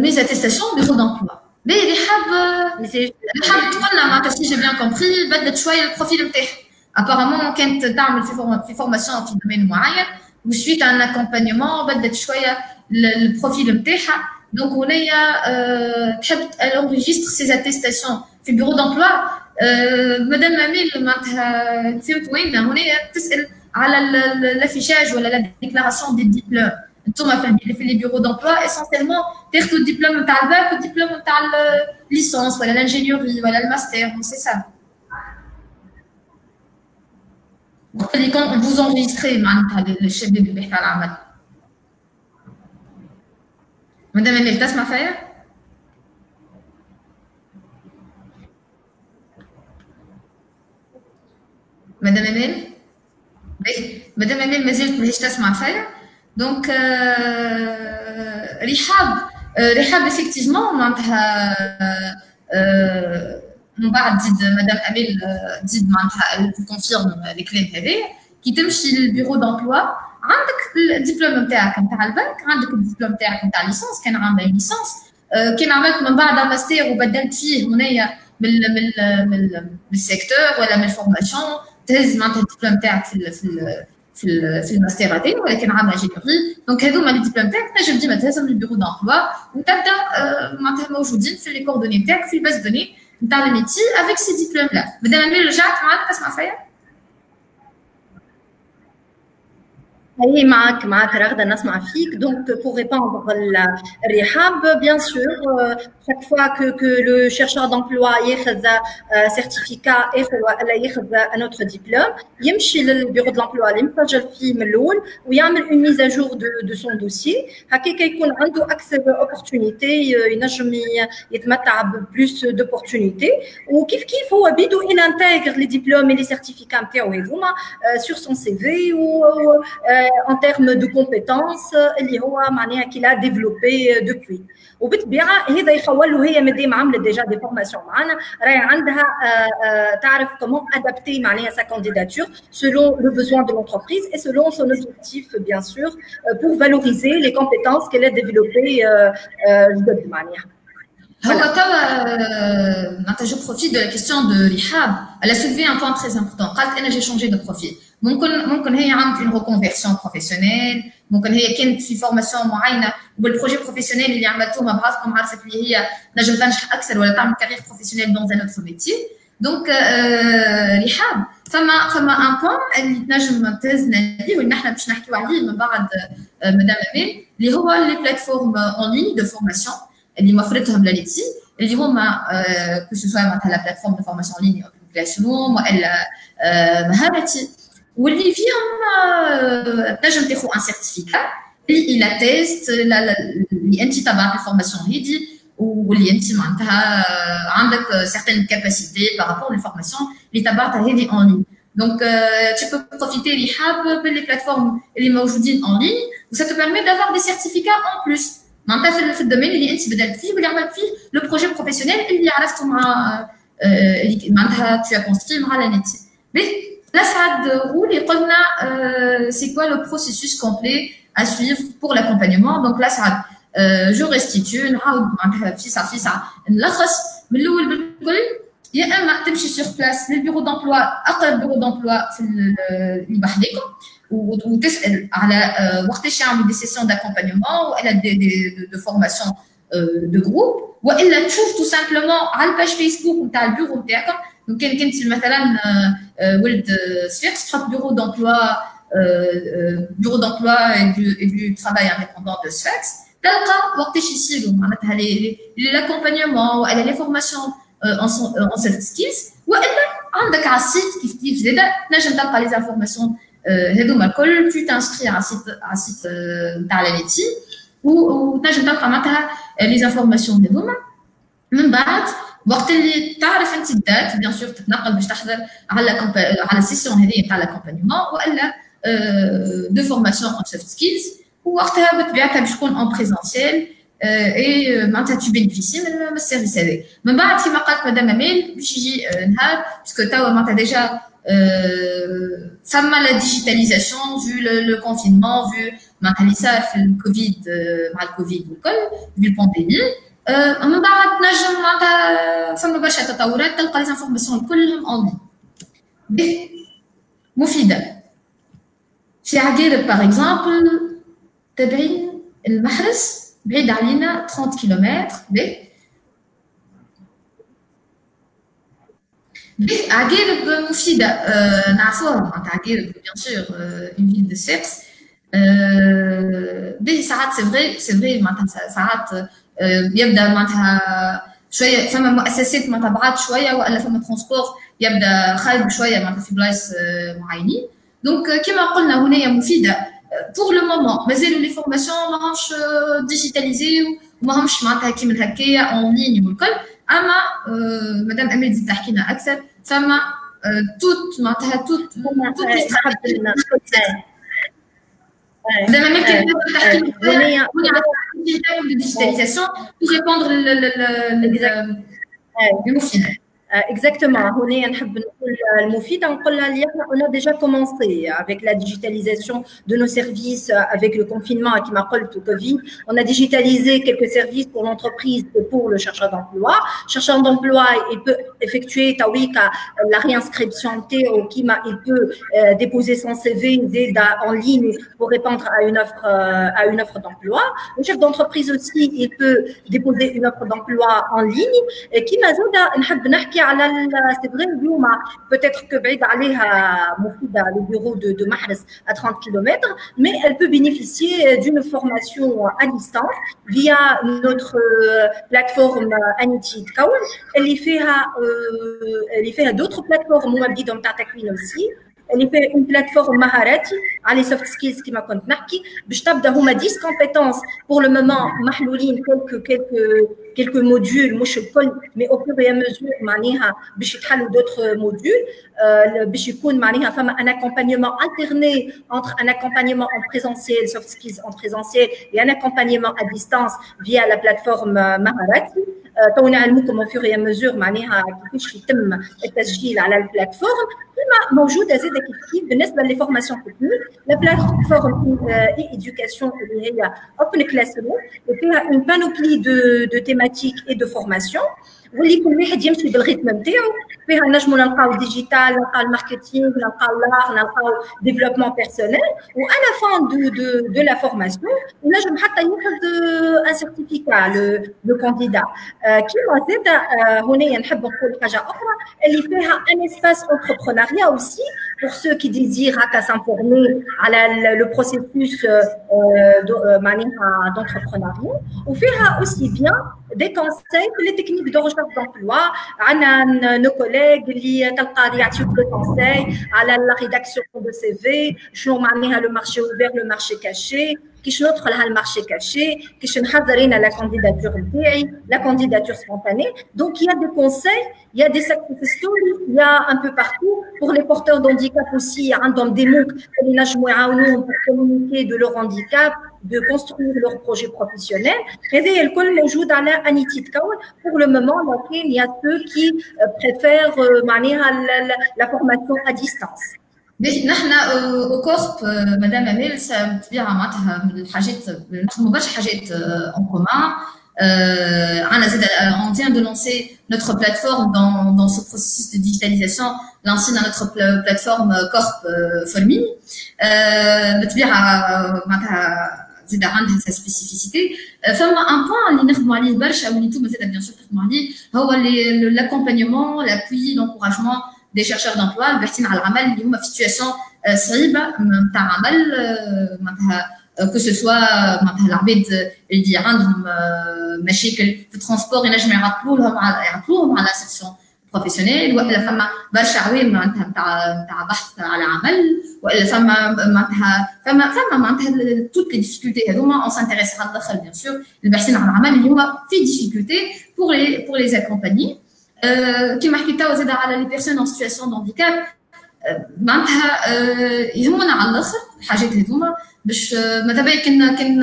Mes attestations au bureau d'emploi. Mais رحاب قلنا si j'ai bien compris بدلت شوية البروفيل نتاعها. Apparemment كانت تعمل في formation في domaine معين وsuite à un accompagnement بدلت شويه البروفيل نتاعها. دونك هنايا تحب enregistre ses attestations في البيرو دامبلوا. مدام اميل معناتها فهمت وين هنايا تسال على لافيشاج ولا لا ديكلاراسيون دي ديبلوم. انتم في لي بيرو دامبلوا اسونسيلمون تاخذوا الدبلوم نتاع الباك والدبلوم نتاع الليسونس ولا الانجينيوري ولا الماستر سي سا. Quand vous enregistrez le chef de بيحكي على العمل. مدام امال تسمع فيا؟ مدام امال؟ مدام امال مازالت ماهيش تسمع فيا. دونك رحاب effectivement معناتها من بعد تزيد مدام امال تزيد معناتها تكونفيرم لي كلام هذايا كي تمشي للبيرو دامبلوا عندك الدبلوم نتاعك نتاع الباك عندك الدبلوم نتاعك نتاع الليسونس كان عندها ليسونس كان عملت من بعد ماستر وبدلت فيه هنايا من السيكتور ولا من الفورماسيون تهز معناتها الدبلوم نتاعك في الماستر هذايا ولكن عامله انجينيوري. دونك هذوما لي ديبلوم نتاعك تنجم ديما تهزهم للبيرو دامبلوا وتبدا معناتها موجودين في لي كوردوني نتاعك في الباز دوني نتاع الميتي افيك سي ديبلوم لا. مادام امال رجعت معاك تسمع فيا؟ Oui, معك رغدة نسمع فيك. Donc, pour répondre à Rihab, bien sûr, chaque fois que le chercheur d'emploi ياخذ certificat ولا ياخذ un autre diplôme, يمشي للبيرو de l'emploi اللي مسجل فيه من الأول ويعمل une mise à jour de son dossier. هكاك يكون عنده accès d'opportunités، ينجم يتمتع ببلوس d'opportunités. وكيف هو بيدو il intègre les diplômes et les certificats نتاعو هذوما sur son CV ou en termes de compétences اللي هو معناها qu'il a développé depuis. وبالطبيعه هذا يخول له هي مادام عملت ديجا دي فورماسيون معنا راهي عندها تعرف comment adapter معناها sa candidature selon le besoin de l'entreprise et selon son objectif bien sûr pour valoriser les compétences qu'elle a développées معناها. Je profite de la question de Rihab. Elle a soulevé un point très important. J'ai changé de profil. ممكن هي عملت une reconversion professionnelle، ممكن هي كانت في فورماسيون معينه وبالبروجي بروفيسيونيل اللي عملتوه مع بعضكم عرفت اللي هي نجم تنجح اكثر ولا تعمل كارير بروفيسيونيل دون ان اوتر ميتي. دونك رحاب فما ان بوان اللي تنجم تهزنا ليه واللي نحن باش نحكيو عليه من بعد مدام امال اللي هو لي بلاتفورم اون لين دو فورماسيون اللي مفرتهم لاليتي اللي هما كو سو سوا معناتها لا بلاتفورم دو فورماسيون لين اوبليكاسيون والا مهارتي واللي فيهم تنجم تاخذ ان سيرتيفيكا اللي اتيست اللي انت تبعت الفورماسيون هذه واللي انت معناتها عندك سيغتين كاباسيتي بارابور للفورماسيون اللي تبعتها هذه اون لين. دونك tu peux profiter رحاب باللي بلاتفورم اللي موجودين اون لين و ça te permet d'avoir des certificats en plus معناتها في الدومين اللي انت بدلت فيه واللي عملت فيه لو بروجي بروفيسيونيل اللي عرفته مع اللي معناتها tu as construit مع لانيتي. Là, Saad Rouli, c'est quoi le processus complet à suivre pour l'accompagnement? Donc là, Saad, je restitue, يا اما تمشي sur place للبيرو دامبلوا اقرب بيرو دامبلوا في اللي بحديكم وتسال على وقتاش يعملوا دي سيسيون داكومبانيومون والا دو فورماسيون دو جروب والا تشوف تو سامبلومون على الباج فيسبوك نتاع البيرو نتاعكم. Donc, quelqu'un qui مثلا ولد Sfex تحط bureau d'emploi et du travail indépendant de Sfex تلقى وقتاش يصيروا معناتها l'accompagnement ولا les formations en soft skills والا عندك على السيت كيف زاده تنجم تلقى les informations هذوما الكل tu t'inscris على السيت نتاع لانيتي وتنجم تلقى معناتها les informations هذوما من بعد وقت اللي تعرف انت الدات بيان سور تتنقل باش تحضر على السيسيون هذه نتاع لاكومبانيمون والا دو فورماسيون اون سوفت سكيلز ووقتها بطبيعتها باش تكون اون بريزونسيال اي معناتها تو بينيفيسي من السيرفيس هذا. من بعد كيما قالت مدام امال باش يجي نهار باسكو توا معناتها ديجا فما لا ديجيتاليزاسيون فيو لو كونفينمون فيو معناتها اللي صار في الكوفيد مع الكوفيد والكل فيو البانديمي من بعد نجم معناتها فما برشا تطورات تلقى لي انفورماسيون كلهم اون لين مفيده. في عقيرب باغ اكزومبل تابعين المحرس بعيد علينا 30 كيلومتر عقيرب مفيده نعرفوها معناتها عقيرب بيان سور اون فيل دو سيبس باهي ساعات سي فري معناتها ساعات يبدا معناتها شويه فما مؤسسات معناتها بعاد شويه والا فما ترونسبور يبدا خايب شويه معناتها في بلايص معينين. دونك كما قلنا هنايا مفيده بور لو مومون مازالوا لي فورماسيون ماهمش ديجيتاليزي وماهمش معناتها كيما هكايا اون لين والكل. اما مدام امال تزيد تحكي لنا اكثر فما توت معناتها توت زعما ممكن تحكي لنا de digitalisation pour répondre المفيد. Exactement. On a déjà commencé avec la digitalisation de nos services avec le confinement qui m'a collé tout Covid. On a digitalisé quelques services pour l'entreprise et pour le chercheur d'emploi. Le chercheur d'emploi, il peut effectuer la réinscription il peut déposer son CV en ligne pour répondre à une offre d'emploi. Le chef d'entreprise aussi, il peut déposer une offre d'emploi en ligne. Et qui m'a c'est vrai, peut-être que بعيد عليها مفيدة le bureau de Mahres à 30 km, mais elle peut bénéficier d'une formation à distance via notre plateforme Aniti Tkaoul. Elle y fait d'autres plateformes ممددة نتاع تكوين aussi. اللي فيه اون بلاتفورم مهاراتي على سوفت سكيلز كما كنت نحكي باش تبدا هما 10 كومبيتونس بور لو مومون محلولين quelques modules مش الكل مي او بور يا مزور معناها باش يتحلوا دوتر موديول باش يكون معناها فما ان اكومبانيمون alterné entre un accompagnement en présentiel soft skills en présentiel et un accompagnement à distance via la plateforme مهاراتي تو نعلمكم au fur et à mesure معناها كيفاش يتم التسجيل على البلاتفورم كما موجوده زاده كيف بالنسبه للفورماسيون تكنيك لا بلاتفورم اي اديوكاسيون اللي هي اوبن كلاس روم فيها اون بانوبلي دو تيماتيك اي دو فورماسيون واللي كل واحد يمشي بالريتم نتاعو فيها نجموا نلقاو ديجيتال نلقاو الماركتينغ نلقاو لار نلقاو ديفلوبمون بيرسونيل وانا فان دو لا فورماسيون نجم حتى ياخذ ان سيرتيفيكا لو كانديدا كيما زاد هنا نحب نقول حاجه اخرى اللي فيها ان اسباس انتربرونيا اوسي pour ceux qui désirent à s'informer à le processus d'entrepreneuriat ou faire aussi bien des conseils pour les techniques de recherche d'emploi à nos collègues qui ont des conseils à la rédaction de CV, le marché ouvert, le marché caché, كيش ندخل هالمارشي كاشي كيش نحضر لنا لا كانديداتور نتاعي لا كانديداتور سبونتاني دونك il y a des conseils il y a des success stories il y a un peu partout pour les porteurs d'handicap aussi عندهم des MOOC اللي نجموا يعاونوهم pour communiquer de leur handicap de construire leur projet professionnel هذا الكل موجود على انيتي تكون pour le moment لكن il y a ceux qui préfèrent معناها la formation à distance. نحن اوكورب مدام اميل بطبيعه معناتها من الحاجات نخدموا برشا حاجات اون كومان عندنا زاد on vient de lancer notre plateforme dans ce processus de digitalisation lancé dans notre plateforme Corp Folmini بطبيعه معناتها زاد عندها sa spécificité فما ان بوين اللي نخدموا عليه برشا واللي انتم زاد بيان سور تخدموا عليه هو l'accompagnement l'appui l'encouragement des chercheurs d'emploi الباحثين على العمل اللي هما في سيتواسيون صعيبه نتاع عمل معناتها كو سو سوا معناتها العباد اللي عندهم مشاكل في الترونسبور ينجموا يعطلوهم على سيكسيون بروفيسيونيل والا فما برشا عوامل معناتها نتاع بحث على عمل والا فما معناتها توت لي ديفيكولتي هذوما اون سانتيريس على الاخر بيان سور الباحثين على العمل اللي هما في ديفيكولتي pour les accompagner. كما حكيتو زاد على لي بيرسون ان سيتواسيون دو هانديكاب معناتها يهمنا على الاخر الحاجات هذوما باش ماذا بيا كان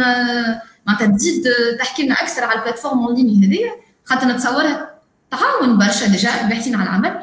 معناتها تزيد تحكي لنا اكثر على البلاتفورم اون لين هذيا خاطر نتصورها تعاون برشا ديجا الباحثين على العمل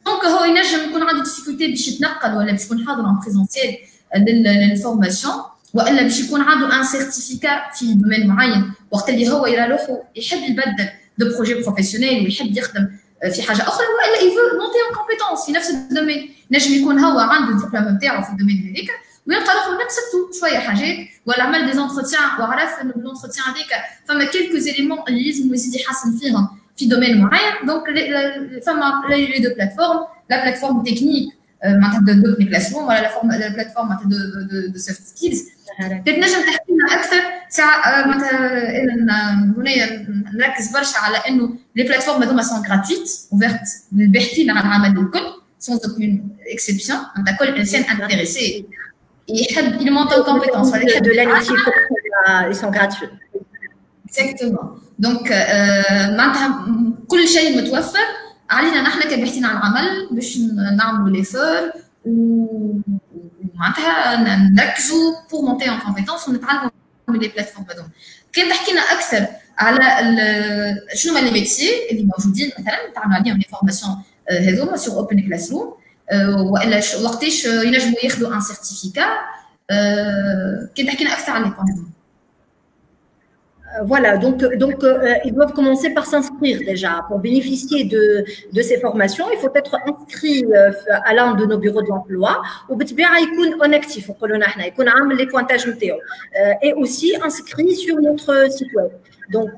دونك هو ينجم يكون عنده ديفيكولتي باش يتنقل ولا باش يكون حاضر ان بريزونسيال للفورماسيون والا باش يكون عنده ان سيرتيفيكا في دومين معين وقت اللي هو يرى روحه يحب يبدل دو بروجي بروفيسيونيل ويحب يخدم في حاجه اخرى والا يفو مونتي ان كومبيتونس في نفس الدومين نجم يكون هو عنده الدبلوم نتاعو في الدومين هذيك ويلقى روحه نقصتو شويه حاجات ولا عمل دي زونتروتيان وعرف انه بالونتروتيان هذيك فما كيلكو زيليمون اللي لازم يزيد يحسن فيهم في دومين معين دونك فما لي دو بلاتفورم لا بلاتفورم تكنيك معناتها دو كلاسروم ولا لا بلاتفورم معناتها دو سوفت سكيلز تنجم تحكي لنا اكثر ساعه معناتها هنا نركز برشا على انه لي بلاتفورم هذوما سون غراتويت اوفيرت للباحثين على العمل الكل سون اوكين اكسبسيون عند كل انسان انتريسي يحب يمونتي ان كومبيتونس ولا يحب de l'amitié ils sont gratuits اكزاكتومون دونك معناتها كل شيء متوفر علينا نحن كباحثين على العمل باش نعملوا ليفور ومعناتها نركزوا بور مونتي ان كومبيتونس ونتعلموا من لي بلاتفورم هذوما كان تحكي لنا اكثر على شنو هما لي ميتيي اللي موجودين مثلا تعملوا عليهم لي فورماسيون هذوما سور اوبن كلاس روم والا وقتاش ينجموا ياخذوا ان سيرتيفيكا كان تحكي لنا اكثر على لي بوين هذوما. Voilà, donc ils doivent commencer par s'inscrire déjà. Pour bénéficier de ces formations, il faut être inscrit à l'un de nos bureaux de l'emploi ou بالطبيعة يكون en actif, نقولوا نحنا يكون عامل les pointages نتاعو et aussi inscrit sur notre site web. Donc,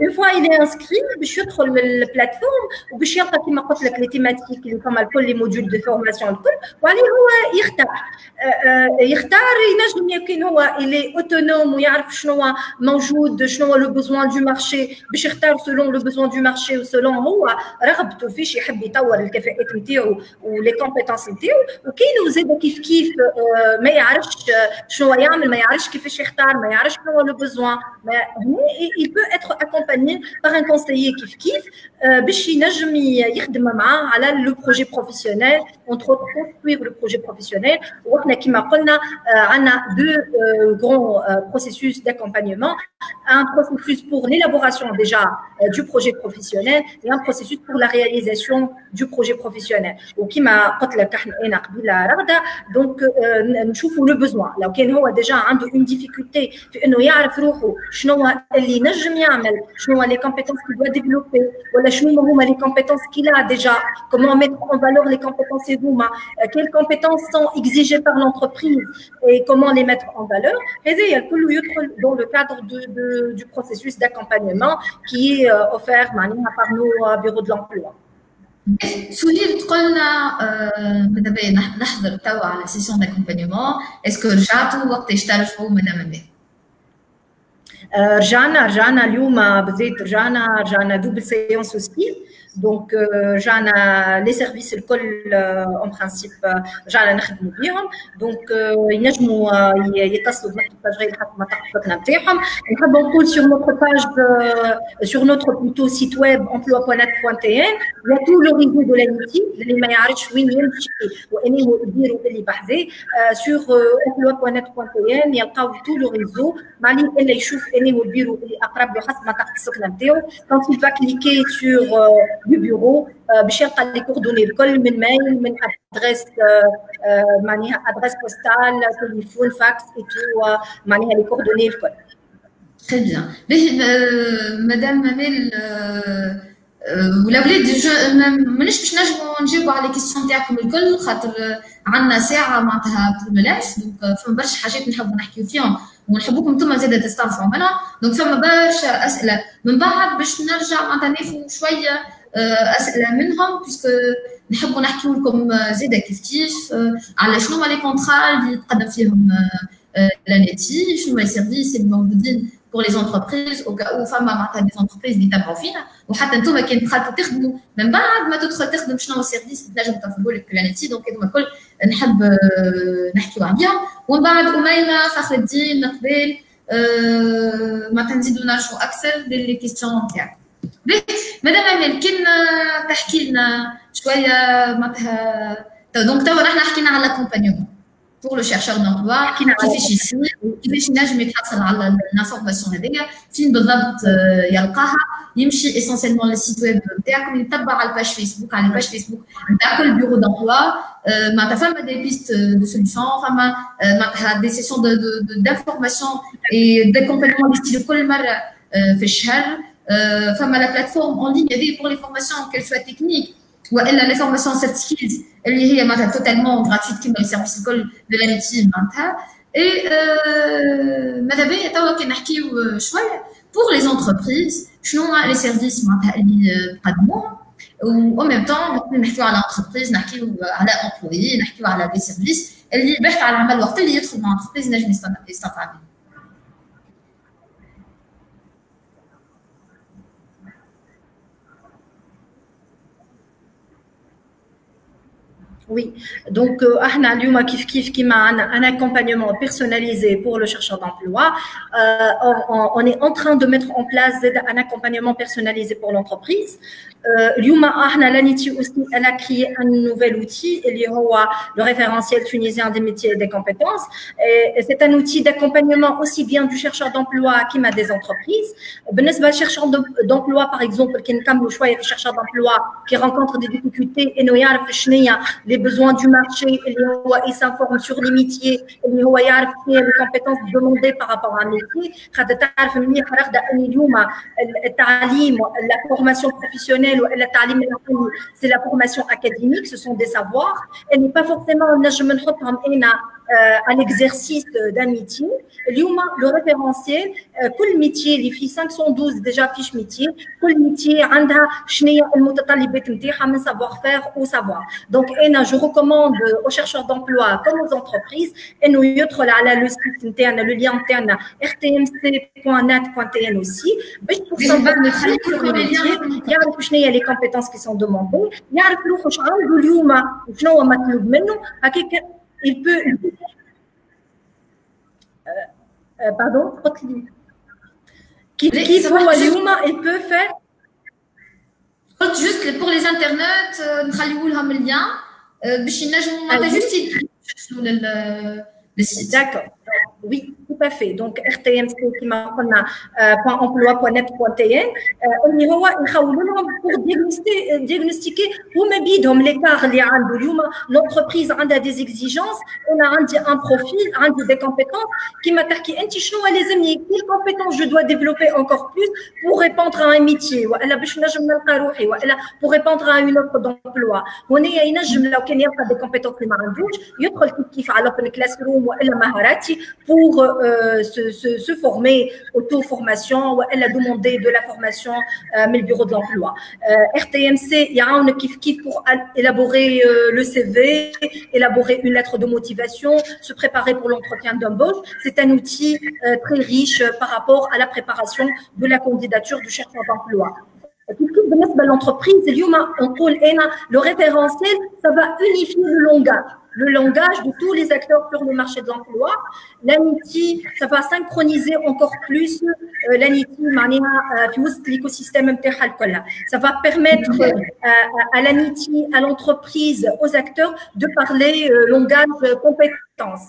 une fois il est inscrit, باش يدخل البلاتفورم وباش يلقى كما قلت لك les thématiques اللي فما الكل les modules de formation الكل وعليه هو يختار ينجم يكون هو il est autonome ويعرف شنو موجود شنو هو le besoin du marché باش يختار selon le besoin du marché وselon هو رغبته فيش يحب يطور الكفاءات نتاعو ولي كومبيتونس نتاعو وكاين زاد كيف ما يعرفش شنو يعمل ما يعرفش كيفاش يختار ما يعرفش شنو هو le besoin il peut être accompagné par un conseiller كيف باش ينجم يخدم معاه على le projet professionnel entre autres construire le projet professionnel وقنا كما قلنا عندنا deux grands processus d'accompagnement un processus pour l'élaboration déjà du projet professionnel et un processus pour la réalisation du projet professionnel وكما قلت لك احنا قبيله رغده دونك نشوفوا le besoin لو كان هو déjà عنده une difficulté في انه يعرف روحه شنو اللي نجم يعمل شنو les compétences qu'il doit développer ولا شنو هما les compétences qu'il a déjà comment mettre en valeur les compétences هما quelles compétences sont exigées par l'entreprise et comment les mettre en valeur هذا كله يدخل dans le cadre du processus d'accompagnement qui est offert par nos bureaux de l'emploi. سهيل تقولنا دابا نحضر توا على سيسيون داكومبانيمون اسكو رجعتوا وقتاش ترجعوا مدام امال؟ رجعنا اليوم بالذات رجعنا دوبل سيونس اوسي دونك رجعنا لي سيرفيس الكل اون برانسيب رجعنا نخدموا بيهم دونك ينجموا يتصلوا بنا تشغيل حسب ما تقدرنا نتاعهم نحب نقول sur notre page sur notre plutôt site web emploi.net.tn il y a tout le réseau de l'ANITI اللي ما يعرفش وين يمشي وين يديروا اللي بحذاه sur emploi.net.tn يلقاو tout le réseau معني اللي يشوف اني هو البيرو اللي اقرب له حسب ما طاقه السكنه نتاعو quand il va cliquer sur du bureau باش يلقى لي كوردوني الكل من ميل من ادريس معناها ادريس بوستال تليفون فاكس اي تو معناها لي كوردوني الكل. Très bien. Madame Amel ولا وليد مانيش باش نجموا نجاوبوا على لي كيسيون تاعكم الكل خاطر عندنا ساعه معناتها بور ملاش دونك فما برشا حاجات نحبوا نحكيو فيهم ونحبوكم انتم زاده تستنفعوا منها دونك فما برشا اسئله من بعد باش نرجع معناتها ناخذ شويه اسئله منهم باسكو نحبوا نحكيو لكم زاده كيف على شنو هما لي كونطرا اللي تقدم فيهم لانيتي شنو هما لي سيرفيس اللي موجودين pour les entreprises au cas où فما معناتها دي entreprises اللي يتبعوا فينا وحتى انتم كي تخاطروا تخدموا من بعد ما تدخل تخدم شنو هو السيرفيس اللي تنجم توفروا لك بلانيتي دونك هذوما الكل نحب نحكيو عليهم ومن بعد أميمة فخر الدين قبيل معناتها نزيدوا نرجعوا اكثر للي كيستيون تاعك. مدام امال كان تحكي لنا شويه معناتها دونك توا راح حكينا على الاكومبانيمون pour le chercheur d'emploi كيفاش يصير كيفاش ينجم يتحصل على الانفورماسيون هذيا فين بالضبط يلقاها يمشي اسونسيلمون للسيت ويب نتاعكم يتبع على الباج فيسبوك على الباج فيسبوك نتاع كل بيرو دامبلوا معناتها فما دي بيست دو سوليسيون فما معناتها دي سيسيون دانفورماسيون اي داكومبانيمون اللي يصيروا كل مره في الشهر فما لا بلاتفورم اون لين هذه بور لي فورماسيون كيل سوا تكنيك والا لي فورماسيون سيرت سكيلز اللي هي معناتها توتالمون غراتويت كيما لي سيرفيس الكل دو لانيتي معناتها اي ماذا بيا توا كي نحكيو شويه بور لي زونتربريز شنو هما لي سيرفيس معناتها اللي تقدموهم و ميم طون نحكيو على انتربريز نحكيو على امبلوي نحكيو على لي سيرفيس اللي البحث على العمل وقت اللي يدخل مع انتربريز نجم يستنفع بيه. Oui, donc qui m'a un accompagnement personnalisé pour le chercheur d'emploi. On est en train de mettre en place un accompagnement personnalisé pour l'entreprise. L'ANITI aussi, elle a créé un nouvel outil, le référentiel tunisien des métiers et des compétences. Et c'est un outil d'accompagnement aussi bien du chercheur d'emploi qui m'a des entreprises. Le chercheur d'emploi, par exemple, qui est un chercheur d'emploi qui rencontre des difficultés et les besoins du marché, il s'informe sur les métiers, les compétences demandées par rapport à un métier. La formation professionnelle, c'est la formation académique, ce sont des savoirs. Elle n'est pas forcément à l'exercice d'un métier. Le référentiel, tout métier, les filles 512 déjà fiche métier, tout métier, عندها شنية المتطلبات نتاعها من savoir-faire au savoir. Donc, je recommande aux chercheurs d'emploi comme aux entreprises إنه يدخل على le site نتاعنا, le lien نتاعنا rtmc.net.tn aussi, باش pour s'informer sur le métier, يعرفوا شنية les compétences qui sont demandées, يعرف روحه واش عنده اليوم وشنو هو مطلوب منه, هكاك il peut pardon, كيف هو اليوم il peut faire. قلت juste pour les internets نخليو لهم اللين باش ينجموا معناتها juste يدخلوا للسيت. D'accord. Oui, tout à fait. Donc, RTMC qui m'a .emploi.net.tn, pour diagnostiquer l'écart l'entreprise a des exigences, on a un profil, des compétences qui m'a dit quelles compétences je dois développer encore plus pour répondre à un métier, pour répondre à une offre d'emploi. On est à une des compétences qui m'a dit, l'open classroom pour se former, auto-formation, ou elle a demandé de la formation mais le bureau de l'emploi. RTMC, il y a un kiff pour élaborer le CV, élaborer une lettre de motivation, se préparer pour l'entretien d'embauche. C'est un outil très riche par rapport à la préparation de la candidature du chercheur d'emploi. L'entreprise, le référentiel, ça va unifier le langage de tous les acteurs sur le marché de l'emploi. L'ANITI, ça va synchroniser encore plus l'ANITI l'écosystème. Ça va permettre à l'ANITI, à l'entreprise, aux acteurs de parler langage compétences.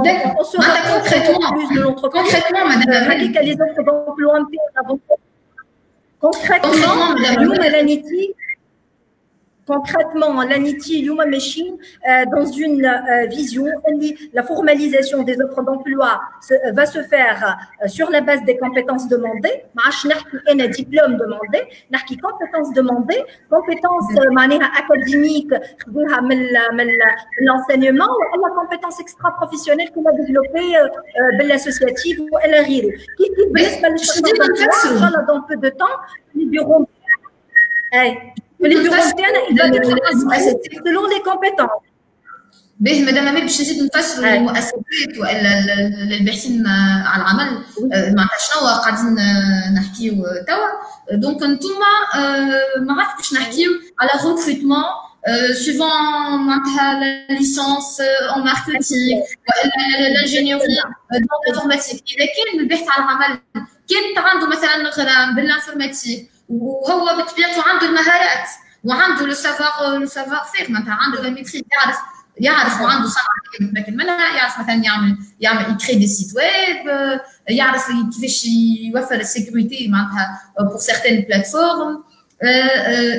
Donc, on se rapproche plus de l'entreprise. Concrètement, madame, les offres d'emploi. Concrètement, l'ANITI, dans une vision, la formalisation des offres d'emploi va se faire sur la base des compétences demandées. Un diplôme demandé, compétences demandées, compétences académiques, l'enseignement, ou la compétence extra-professionnelle qu'on a développée l'associative ou la RIRO. Dans peu de temps, les bureaux. Les bureaux selon les compétences. باهي مدام امال باش نزيد نفسروا المؤسسات والا الباحثين على العمل معناتها شنو قاعدين نحكيو توا. دونك انتوما ما عرفت باش نحكيو على ريكروتمون suivant معناتها لا ليسونس اون ماركتينغ والا الانجينيوري دون الانفورماتيك. اذا كان الباحث على العمل كانت عنده مثلا غرام بالانفورماتيك وهو بطبيعته عنده المهارات وعنده لو سافوار فير معناتها عنده لا ميتريز يعرف وعنده صنعه يتمكن منها، يعرف مثلا يعمل يكري دي سيت ويب، يعرف كيفاش يوفر السيكوريتي معناتها بور سيغتين بلاتفورم.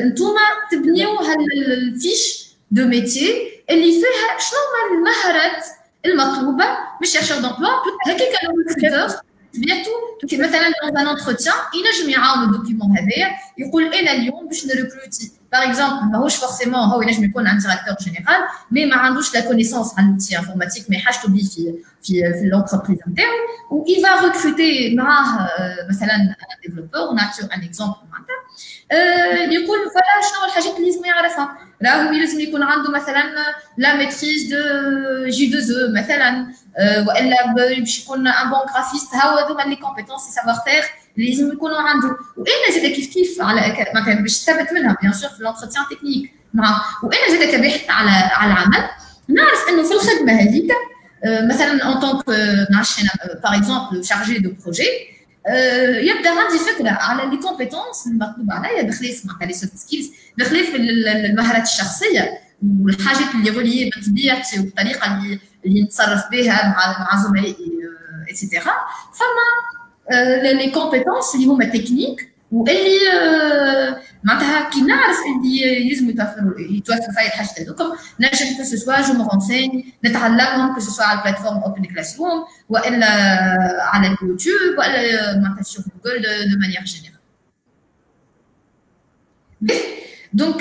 انتوما تبنيو هالفيش دو ميتي اللي فيها شنو هما المهارات المطلوبه من الشيرشور دومبلوا. هكاك الريكروتور بيتو مثلا dans un entretien ينجم يعاون الدوكيومون هذايا يقول انا اليوم باش نريكروتي باغ اكزومبل ماهوش فورسيمون هو ينجم يكون ان ديريكتور جينيرال مي ما عندوش لا كونيسونس على لوتي انفورماتيك ما حاجته بيه في لونتربريز نتاعو و il va recruter معاه مثلا ان ديفلوبور. نعطيو ان اكزومبل معناتها يقول فوالا شنو الحاجات اللي لازم يعرفها. راهو لازم يكون عنده مثلا لا ميتريز دو جي 2 او مثلا والا باش يكون ان بون غرافيست. هذوما لي كومبيتونس سافوار فير لازم يكونوا عنده. وانا زاد كيف على معناتها باش تثبت منها بيان سور في لونتروتيان تكنيك مع. وانا زاد كباحث على العمل نعرف انه في الخدمه هذيك مثلا اون طونك معلش انا باغ اكزومبل شارجي دو بروجي يبدا عندي فكره على لي كومبيتونس المطلوب عليا بخلاف معناتها لي سوفت سكيلز بخلاف المهارات الشخصيه والحاجات اللي غوليه بطبيعتي والطريقه اللي نتصرف بها مع زملائي ايتترا. فما لي كومبيتونس اللي هما تكنيك واللي معناتها كي نعرف اللي لازم يتوفروا فيا الحاجات هذوكم نجم كو سوسوا جو مو رونسين نتعلمهم كو سوسوا على البلاتفورم اوبن كلاس روم والا على اليوتيوب والا معناتها سور جوجل دو مانيير جينيرال. Donc,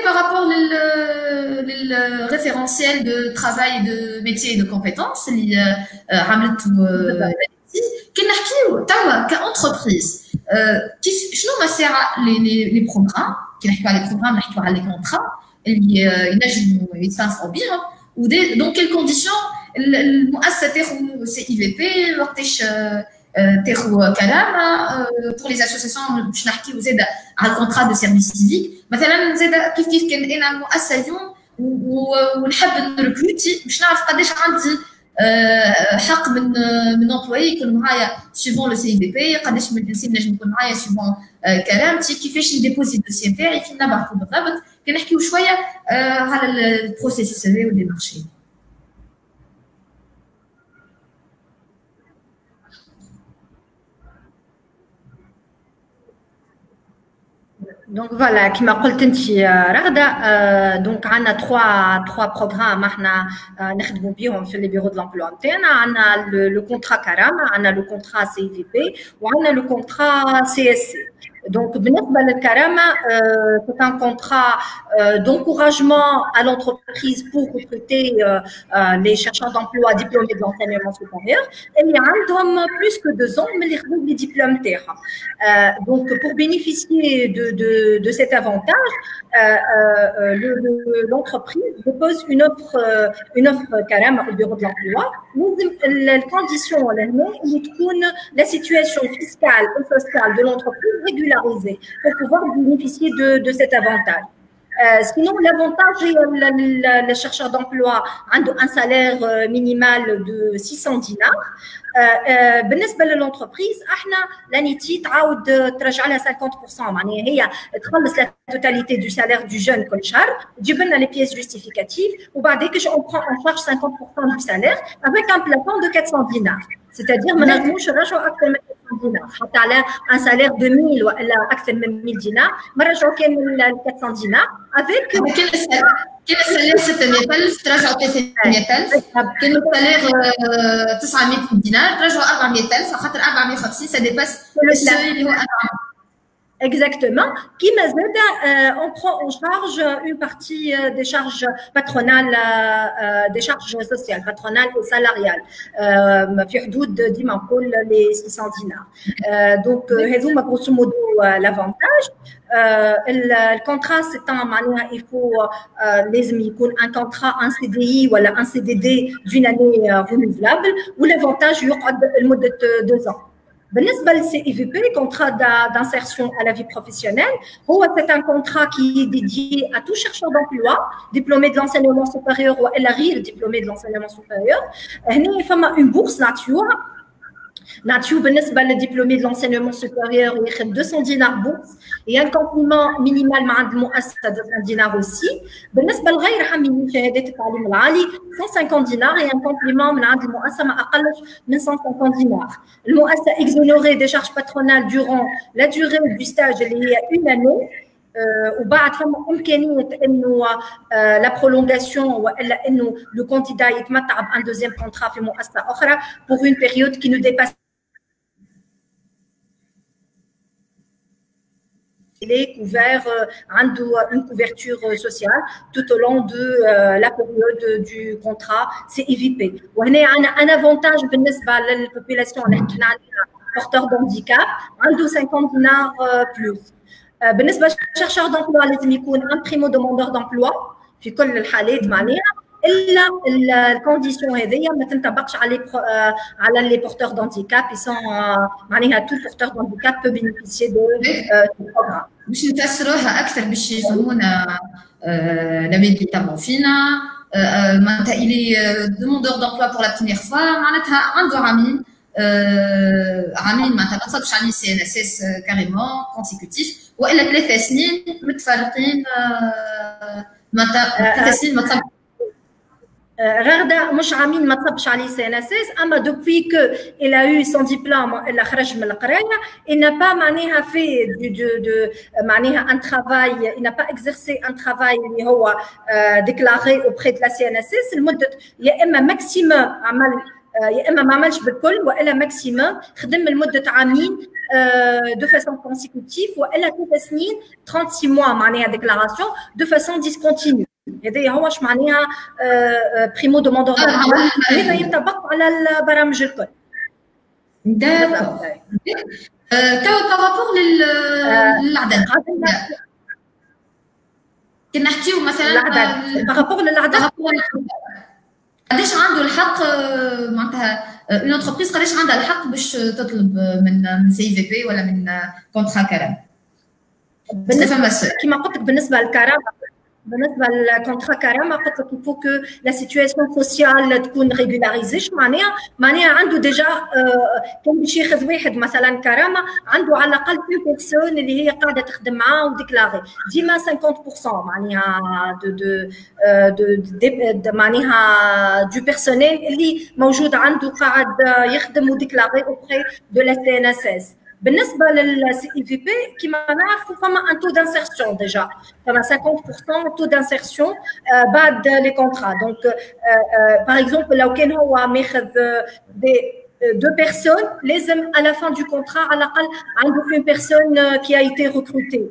par rapport au référentiel de travail, de métier et de compétences, qu'entreprise, les programmes, les programmes, les contrats, dans quelles conditions CIVP, pour les associations, vous aidez à un contrat de service civique. مثلا زاد كيف كان انا مؤسسه اليوم ونحب نركروتي باش نعرف قداش عندي حق من امبلوي يكون معايا سيفون لو سي في بي، قداش من انسان نجم يكون معايا سيفون كرامتي، كيفاش نديبوزي الدوسي نتاعي، كي نبعثوا بالضبط. كنحكيو شويه على البروسيسوس هذا والديمارشي. Donc voilà, qui m'a dit Ragda, donc on a trois programmes on fait les bureaux de l'emploi. On a le contrat Karama, on a le contrat CIVP, ou on a le contrat CSC. Donc, le Karama, c'est un contrat d'encouragement à l'entreprise pour recruter les chercheurs d'emploi diplômés de l'enseignement supérieur. Et il y a plus que 2 ans, mais les diplômes terrain. Donc, pour bénéficier de cet avantage, l'entreprise dépose une offre Karama au bureau de l'emploi. La condition, la situation fiscale et sociale de l'entreprise régularisée pour pouvoir bénéficier de cet avantage. Sinon, l'avantage est le chercheur d'emploi a un salaire minimal de 600 dinars. بالنسبه للانتربريز احنا لانيتي تعاود ترجع لها 50%، معناها هي تخلص لا توتاليتي دو سالير دو جون كل شهر، تجيب لنا لي بيس جوستيفيكاتيف وبعديك اون برون ان شارج 50% دو سالير افيك ان بلافون دو 400 دينار. C'est-à-dire ما نجموش نرجعوا اكثر من 400 دينار، حتى على ان سالير دو 1000 ولا اكثر من 1000 دينار ما نرجعوا كامل 400 دينار افيك كان السالير 600000 ترجعوا 300000، كان السالير 900 دينار ترجعوا 400000 خاطر 450 ça dépasse le seuil اللي هو 400. Exactement. Qui on prend en charge une partie des charges patronales, des charges sociales, patronales et salariales. في حدود ديما نقول les 600 dinars. Donc هذوما grosso modo l'avantage. Le contrat c'est un معناها il faut لازم يكون un contrat un CDI ولا un CDD d'une année renouvelable ou l'avantage يقعد لمدة 2 ans. بالنسبه للسي اي في بي contrat d'insertion à la vie professionnelle, c'est un contrat qui est dédié à tout chercheur d'emploi diplômé de l'enseignement supérieur ou غير diplômé de l'enseignement supérieur. هنا فما une bourse نعطيو بالنسبه للدبلومي de l'enseignement supérieur ياخذ 200 دينار بورس، et un complément minimal مع عند المؤسسه 200 دينار aussi. بالنسبه لغير حاملين شهادات التعليم العالي 150 دينار، et un complément من عند المؤسسه ما اقلش من 150 دينار. المؤسسه exonérée des charges patronales durant la durée du stage اللي هي 1 année. وبعد فما امكانيه انه لا برولونغاسيون والا انه لو كانديدا يتمتع بان دوزيام كونترا في مؤسسه اخرى pour une période qui ne dépasse il est couvert une couverture sociale tout au long de la période du contrat CIVP. وهنا عندنا un avantage بالنسبه للبوبولاسيون اللي حكينا عليها porteur d'handicap عنده 50 دينار plus. بالنسبه للشرشار دامبلوا لازم يكون ان بريمو دوموندور دامبلوا في كل الحالات معناها، الا الكونديسيون هذيا ما تنطبقش على لي بورتور دانديكاب معناها تو بورتور دانديكاب بو بينيفيسيي دو بروغرام. باش نفسروها اكثر باش يفهمونا العباد اللي يتابعوا فينا. معناتها الي دوموندور دامبلوا بور لا بروميير فوا، معناتها عنده عامين معناتها ما تصبش عليه سي ان اس اس كاريمون كونسيكوتيف، والا 3 سنين متفرقين معناتها 3 سنين ما تصب. رغده مش عامين ما تصبش عليه سي ان اس اس، اما دوبوي كو il a eu son diplôme الا خرج من القرايه il n'a pas معناها في معناها un travail، il n'a pas exercé un travail اللي هو déclaré auprès de la CNSS لمده يا اما ماكسيموم عمل يا اما ما عملش بالكل والا ماكسيموم خدم لمده عامين دو فاسون كونسيكوتيف والا 3 سنين 36 موا معناها ديكلاراسيون دو فاسون ديسكونتينيو. هذا هو اش معناها بريمو دوموندور هذا ينطبق على البرامج الكل. داكور. توا بارابور للعدد كي نحكيو مثلا بارابور للعدد قداش عنده الحق معناتها اون انتربريز قداش عندها الحق باش تطلب من سي في بي ولا من كونترا كرامه؟ كما قلت لك بالنسبه للكرامه بالنسبه للكونترا كرامه قلت لك يفو كو لا سيتواسيون سوسيال تكون ريغولاريزي. معناها عنده ديجا كان باش ياخذ واحد مثلا كرامه عنده على الاقل اون بيرسون اللي هي قاعده تخدم معاه وديكلاري ديما 50% معناها دو معناها دو بيرسونيل اللي موجود عنده قاعد يخدم وديكلاري اوبري دو لا سي ان اس اس. بالنسبه للسي اي في بي كما نعرفوا فما ان تو دانسيرسيون ديجا فما 50% تو دانسيرسيون بعد لي كونترا. دونك باغ اكزومبل لو كان هو ماخذ دي دو بيرسون لازم à la fin du contrat على الاقل عنده une personne qui a été recrutée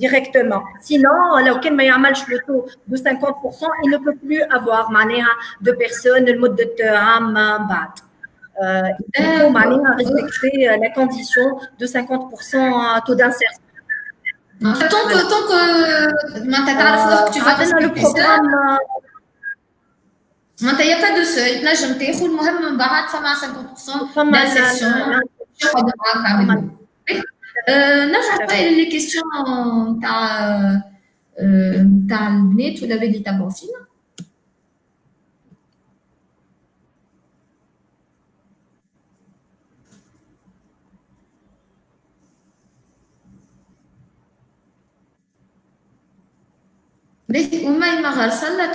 directement. Sinon لو كان ما يعملش لو تو دو 50% il ne peut plus avoir معناها دو بيرسون لمده عام من بعد. Il faut respecter la condition de 50% taux d'insertion. Tant que tu vas dans le programme, il n'y a pas de seuil. Là, je me dis, المهم بعد فما 50% d'insertion. نرجع les questions تاع البنات ولا بدي تابعوا فينا. Oumaima Gharsala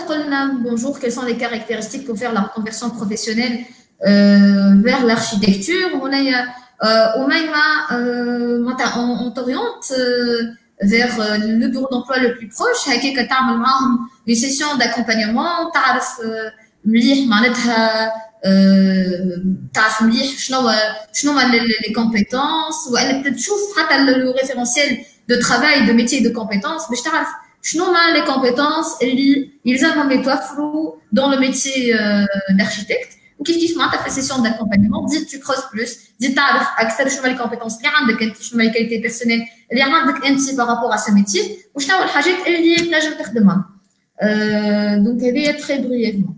bonjour, quelles sont les caractéristiques pour faire la reconversion professionnelle vers l'architecture? Oumaima, on t'oriente vers le bureau d'emploi le plus proche, avec des sessions d'accompagnement, تعرف مليح شنو les compétences ولا تشوف حتى le référentiel de travail de métier de compétences باش تعرف شنو هما les compétences اللي يلزمهم يتوفروا dans le métier d'architecte وكيف معناتها في السيسيون d'accompagnement تزيد tu creuses plus تزيد تعرف اكثر شنو هما les compétences اللي عندك انت شنو هما les qualités personnelles اللي عندك انت par rapport à ce métier وشنو هما الحاجات اللي تنجم تخدمها. دونك هذه très brièvement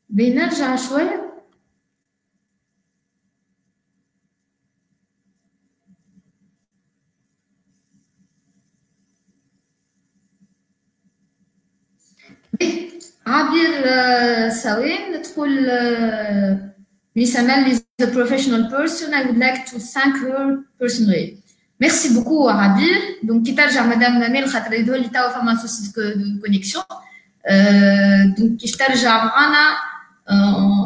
بنرجع شويه. عبير سوين تقول Lisa is a professional person. I would like to thank her personally. Merci beaucoup Abir. Donc qui ترجع مدام نميل خاطر يدور لي توا فما souci de connexion. Donc qui ترجع معنا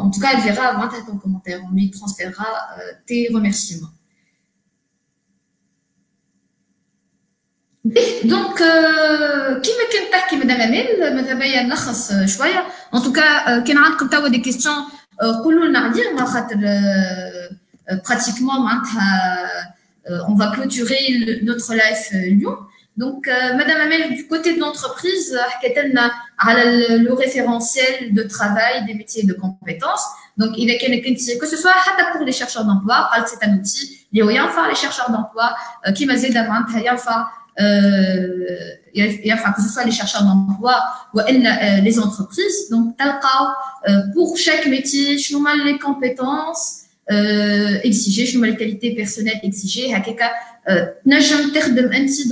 en tout cas elle verra معناتها ton commentaire, on lui transférera tes remerciements. دونك كيما كنت تحكي مدام امال ماذا بيا نلخص شويه. ان توكا كان عندكم توا دي كيستيون قولوا لنا عليهم خاطر براتيكمون معناتها on va clôturer notre live اليوم. Donc madame Amel du côté de l'entreprise حكيت لنا على le référentiel de travail des métiers de compétences. Donc il كان que ce soit حتى pour les chercheurs d'emploi قالت c'est un outil اللي هو ينفع les chercheurs d'emploi كيما زاد معناتها ينفع que ce soit les chercheurs d'emploi ou les entreprises. Donc, pour chaque métier, les compétences exigées, les qualités personnelles exigées.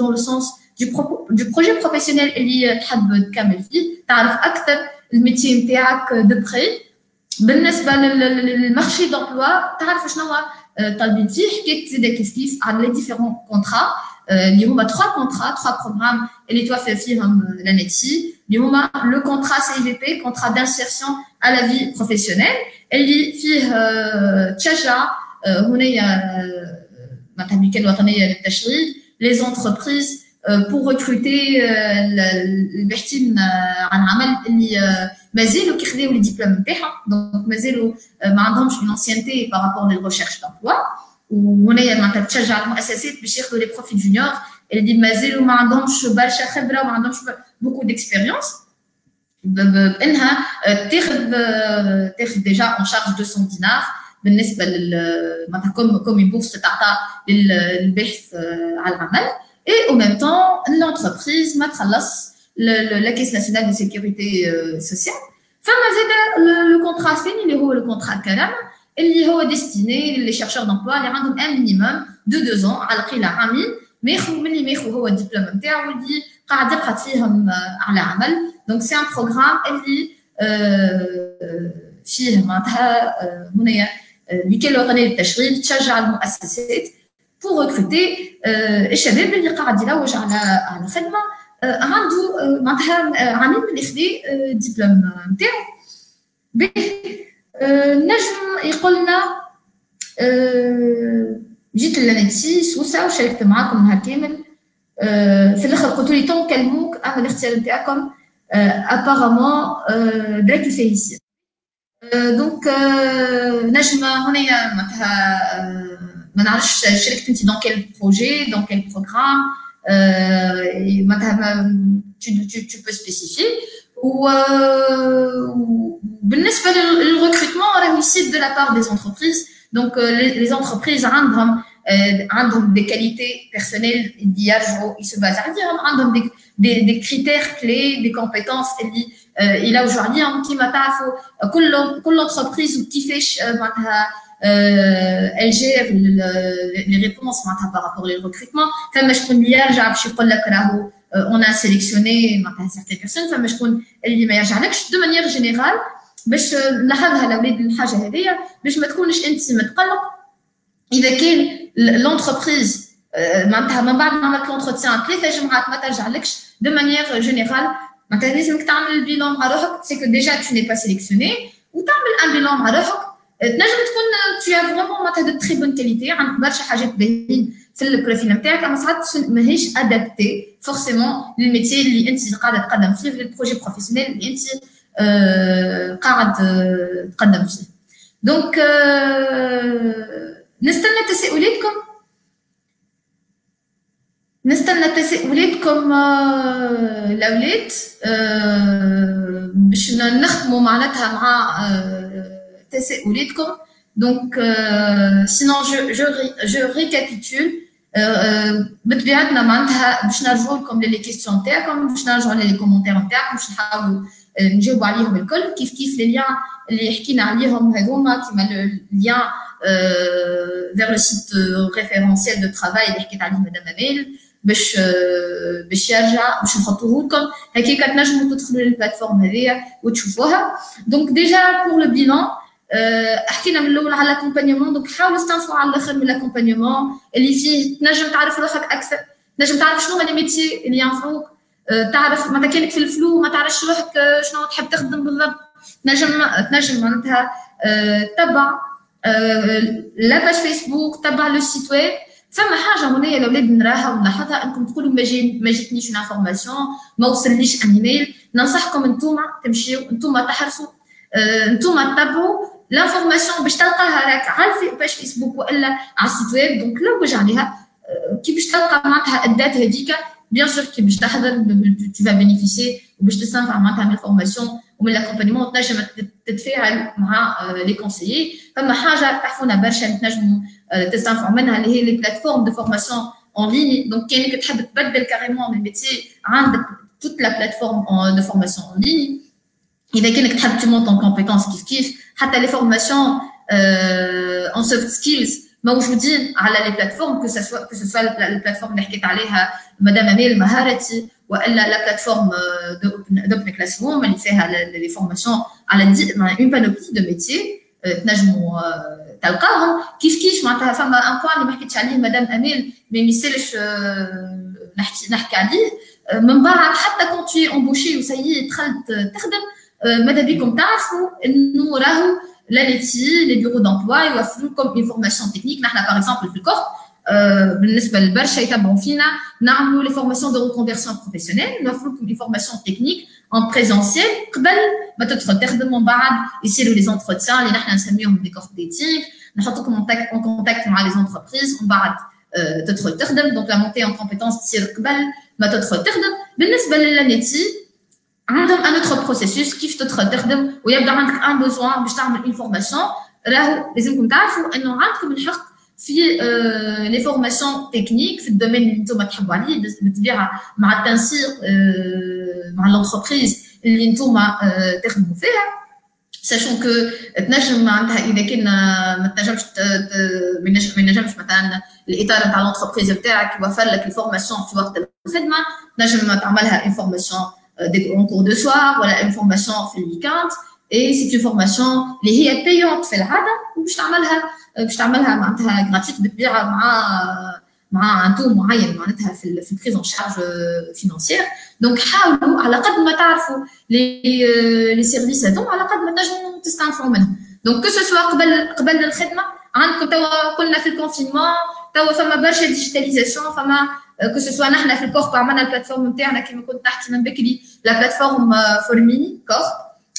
Dans le sens du projet professionnel اللي تحب تكمل فيه تعرف أكثر الميتي نتاعك de près. بالنسبة للمارشي d'emploi تعرف شنو طالبين فيه. حكيت زيد كيف على les différents contrats. Il y a 3 contrats, 3 programmes et les toits fait la NETI. Il y a le contrat CIVP, contrat d'insertion à la vie professionnelle. Et il y a les entreprises pour recruter الباحثين عن عمل اللي مازالوا كيخذيو لي ديبلوم نتاعهم دونك مازالوا ما عندهمش اون انسيانتي بارابور لي ريشيرش دامبلوا وهنايا معناتها تشجع المؤسسات باش ياخذوا لي بروفيل جونيور اللي مازالوا ما عندهمش برشا خبره وما عندهمش بوكو ديكسبيريونس بانها تاخذ ديجا اون شارج 200 دينار بالنسبه معناتها كوم بورس تعطى للباحث على العمل. Et en même temps, l'entreprise m'a la Caisse nationale de sécurité sociale. Le contrat fini, le contrat Kalam, il est destiné les chercheurs d'emploi, ils ont un minimum de 2 ans, à l'aqil à Amin, mais ils ont un diplôme interne, ils ont un amal. Donc c'est un programme qui lequel organise le tashrid, تشجع المؤسسات pour recruter الشباب اللي قاعد يلوج على خدمه عنده معناتها عامين اللي خذي ديبلوم نتاعو نجم يقول لنا جيت لانيتسي سوسه وشاركت معاكم نهار كامل في الاخر قلتوا لي تو نكلموك اما الاختيار نتاعكم ابارامون درك فيه يصير دونك نجم هنايا معناتها ما نعرفش شاركت انت دون كيل بروجي دون كيل بروغرام معناتها tu peux spécifier وبالنسبه للريكروتمون راه يصير de la part des entreprises donc les entreprises عندهم des qualités personnelles اللي يرجعوا يسبازوا عليهم عندهم des critères clés des compétences اللي الى aujourd'hui كيما تعرفوا كل entreprise كيفاش معناتها elle gère les réponses par rapport au recrutement. فما شكون اللي يرجع باش يقول لك راهو on a sélectionné certaines personnes فما شكون اللي ما يرجعلكش de manière générale باش نلاحظها الاولاد الحاجه هذيا باش ما تكونش انت متقلق اذا كان l'entreprise معناتها من بعد ما عملت l'entretien 3 جمعات ما ترجعلكش de manière générale معناتها لازمك تعمل البيلون مع روحك سي كو ديجا tu n'es pas sélectionné وتعمل ان بيلون مع روحك تنجم تكون tu as vraiment معناتها de très bonne qualité عندك برشا حاجات باهيين في البروفيل نتاعك اما ساعات ماهيش ادابتي فورسيمون للميتي اللي انت قاعده تقدم فيه للبروجي بروفيسيونيل اللي انت قاعد تقدم فيه دونك نستنى تساؤلاتكم الاولاد باش نخدموا معناتها مع تساؤلاتكم دونك سينون جو ريكابيتول بطبيعتنا معناتها باش نرجعوا لكم لي كيستيون تاعكم باش نرجعوا لي كومونتير نتاعكم باش نحاولوا نجاوبوا عليهم الكل كيف لي ليان اللي حكينا عليهم هذوما كيما ليان vers le site référentiel de travail اللي حكيت عليه مدام امال باش يرجع باش نحطوه لكم هكاك تنجموا تدخلوا للبلاتفورم هذيا وتشوفوها دونك ديجا بور لو بيلان حكينا من الاول على الاكومبانيومون دونك حاولوا تستنفعوا على الاخر من الاكومبانيومون اللي فيه تنجم تعرف روحك اكثر تنجم تعرف شنو هما لي ميتي اللي ينفعوك تعرف معناتها كانك في الفلو ما تعرفش روحك شنو تحب تخدم بالضبط تنجم معناتها تبع لا باج فيسبوك تبع لو سيت ويب فما حاجه هنايا الاولاد نراها ونلاحظها انكم تقولوا ما جاتنيش انفورماسيون ما وصلنيش ان ايميل ننصحكم انتوما تمشيو انتوما تحرصوا انتوما تتبعوا لانفورماسيون باش تلقاها راك على باج فيسبوك والا على السيت ويب دونك لوج عليها كي باش تلقى معناتها الدات هذيك بيان سور كي باش تحضر tu vas bénéficier وباش تستنفع معناتها من الفورماسيون ومن لاكومبانيمون تنجم تتفاعل مع لي كونسيي فما حاجه تعرفونا برشا تنجموا تستنفعوا منها اللي هي لي بلاتفورم دو فورماسيون اون ليني دونك كانك تحب تبدل كاريمون من ميتي عندك توت لا بلاتفورم دو فورماسيون اون ليني اذا كانك تحب تمونت اون كومبيتونس كيف حتى لي فورماسيون اون سوفت سكيلز موجودين على لي بلاتفورم كو سوا البلاتفورم اللي حكيت عليها مدام امال مهارتي والا لا بلاتفورم دوبن كلاس روم اللي فيها لي فورماسيون على اون بانوبلي دو ميتي تنجموا تلقاهم كيف معناتها فما ان بوان اللي ما حكيتش عليه مدام امال ما يمثلش نحكي عليه من بعد حتى كون تي امبوشي وسيي دخلت تخدم ماذا بكم تعرفوا انه راهو لانيتي لي بيرو دامبلوا يوفروا لكم اون فورماسيون تكنيك نحن باغ اكزومبل في الكورت بالنسبه لبرشا يتبعوا فينا نعملوا لي فورماسيون دو ريكونفيرسيون بروفيسيونيل نوفروا لكم لي فورماسيون تكنيك en présentiel قبل ما تدخل تخدم ومن بعد يصيروا لي زونتروتيان اللي نحن نسميهم دي كورس ديتينغ نحطكم en contact مع لي زونتربريز ومن بعد تدخل تخدم دونك لا مونتي ان كومبيتونس تصير قبل ما تدخل تخدم. بالنسبه للانيتي عندهم ان اوتر بروسيسوس كيف تدخل تخدم ويبدا عندك ان بوزوان باش تعمل اون فورماسيون راهو لازمكم تعرفوا انه عندكم الحق في لي فورماسيون تكنيك في الدومين اللي انتم تحبوا عليه بالطبيعه مع التنسيق مع الانتربريز اللي انتم تخدموا فيها ساشون كو تنجم معناتها اذا كان ما تنجمش مثلا الاطار نتاع الانتربريز نتاعك يوفر لك الفورماسيون في وقت الخدمه تنجم تعملها اون فورماسيون en cours de soir ولا une formation في الويكاند et c'est une formation اللي هي payante في العاده وباش تعملها معناتها gratuite بالطبيعه مع ان تو معين معناتها في البريز ان شارج فينانسيير. دونك حاولوا على قد ما تعرفوا لي سيرفيس هذوما على قد ما تنجموا تستنفعوا منهم. دونك كو سوا قبل الخدمه عندكم توا قلنا في الكونفينمون توا فما برشا ديجيتاليزاسيون فما كو سوا نحن في الكورب عملنا البلاتفورم نتاعنا كيما كنت نحكي من بكري لا بلاتفورم فورميني كورب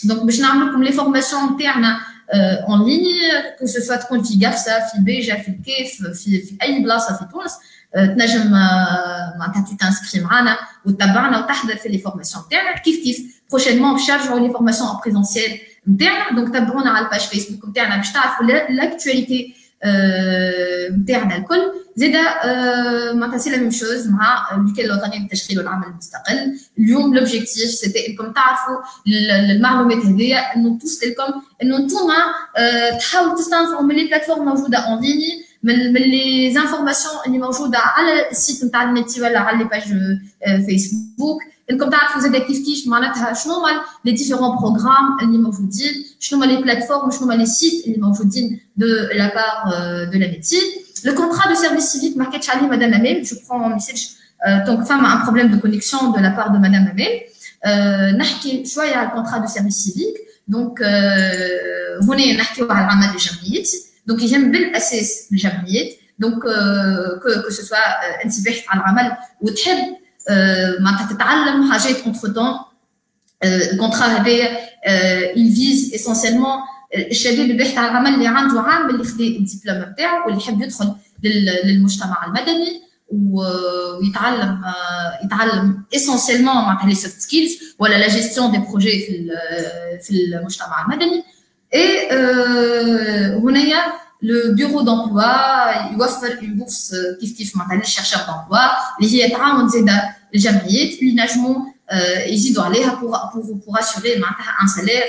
دونك باش نعمل لكم لي فورماسيون نتاعنا اون ليني كو سوا تكون في قفصه في بيجا في الكيف في اي بلاصه في تونس تنجم معناتها تنسكري معنا وتتبعنا وتحضر في لي فورماسيون نتاعنا كيف بروشينمون باش نرجعوا لي فورماسيون ان بريزونسيال نتاعنا. دونك تابعونا على الباج فيسبوك نتاعنا باش تعرفوا لاكtualité نتاعنا الكل. زاده معناتها سي لا ميم شوز مع الوكاله الوطنيه للتشغيل والعمل المستقل. اليوم لوبجيكتيف سيتي انكم تعرفوا المعلومات هذيا انه توصل لكم انه انتم تحاولوا تستنفعوا من لي بلاتفورم موجوده اون ليني من لي زانفورماسيون اللي موجوده على السيت نتاع الميتي ولا على لي باج فيسبوك. انكم تعرفوا زاده كيف معناتها شنو هما لي ديفيرون بروغرام اللي موجودين شنو هما لي بلاتفورم شنو هما لي سيت اللي موجودين دو لا بار دو لا ميتي. Le contrat de service civique, marqué Charlie, Madame Amel, je prends un message. Donc, femme a un problème de connexion de la part de Madame Amel. Nahki, شوية على le contrat de service civique. Donc, هنا نحكيو على العمل الجمعيات. Donc, يهم بالأساس الجمعيات. Donc, que ce soit أنت بحث على العمل وتحب معناتها تتعلم حاجات entre temps. الكونترا هذايا il vise essentiellement الشباب اللي بيحث على العمل اللي عنده عام اللي خذا الدبلوم نتاعو واللي يحب يدخل للمجتمع المدني ويتعلم اسونسيلمون معناتها لي سوفت سكيلز ولا لا جيستيون دي بروجي في المجتمع المدني. اي هنايا لو بيرو دامبلوا يوفر اون بورس كيف معناتها للشيرشور دامبلوا اللي هي تعاون زاده الجمعيات اللي نجموا يزيدوا عليها pour assurer معناتها ان سالير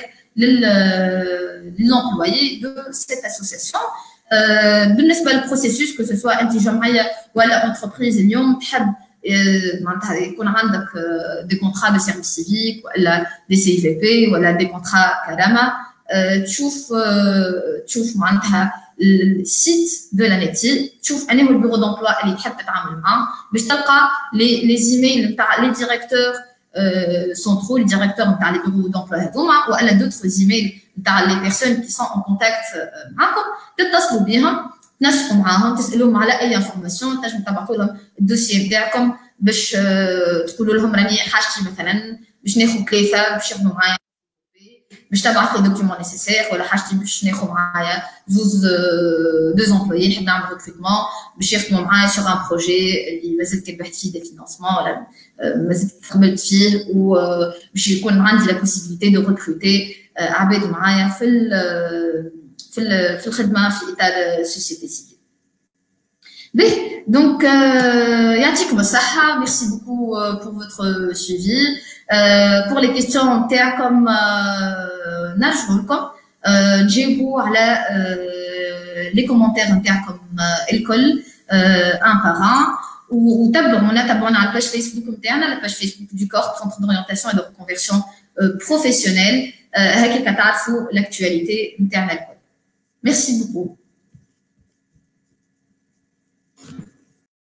للemployé de cette association. بالنسبه للبروسيسوس كو سوا انت جمعيه ولا انتربريز اليوم تحب معناتها يكون عندك دي كونترا دو سيرفيس سيفيك ولا دي سي في بي ولا دي كونترا كرامه تشوف معناتها السيت دو لا ميتي تشوف انه البيرو دومبلوا اللي تحب تتعامل معاه باش تلقى لي زيميل نتاع لي ديريكتور centraux, les directeurs نتاع les bureaux d'emploi هذوما ولا d'autres emails نتاع les personnes qui sont en contact معكم تتصلوا بهم تنسقوا معاهم تسالوهم على اي انفورماسيون تنجموا تبعثوا لهم الدوسيي نتاعكم باش تقولوا لهم راني حاجتي مثلا باش ناخذ كليفه باش يخدموا معايا باش تبعثوا لي دوكيومون نيسيسير ولا حاجتي باش ناخذ معايا زوز دو امبلويي نحب نعمل ريكروتمون باش يخدموا معايا سور ان بروجي اللي مازلت كنبحث فيه دي فينانسمون ولا مازلت تقبلت فيه وباش يكون عندي لا بوسيبيليتي دو ريكروتي عباد معايا في الخدمه في اطار سوسيتي سيفيل. باهي دونك يعطيكم الصحه ميرسي بوكو بور فوتر سويفي. pour les questions نتاعكم نرجعوا لكم تجاوبوا على لي كومونتير نتاعكم الكل ان بار ان وتابعونا على الباج فيسبوك نتاعنا لا باج فيسبوك دو كورب سونتر دورينتاسيون اي دو ريكونفيرسيون بروفيسيونيل هكاك تعرفوا لاكtualité نتاعنا الكل. ميرسي بوكو.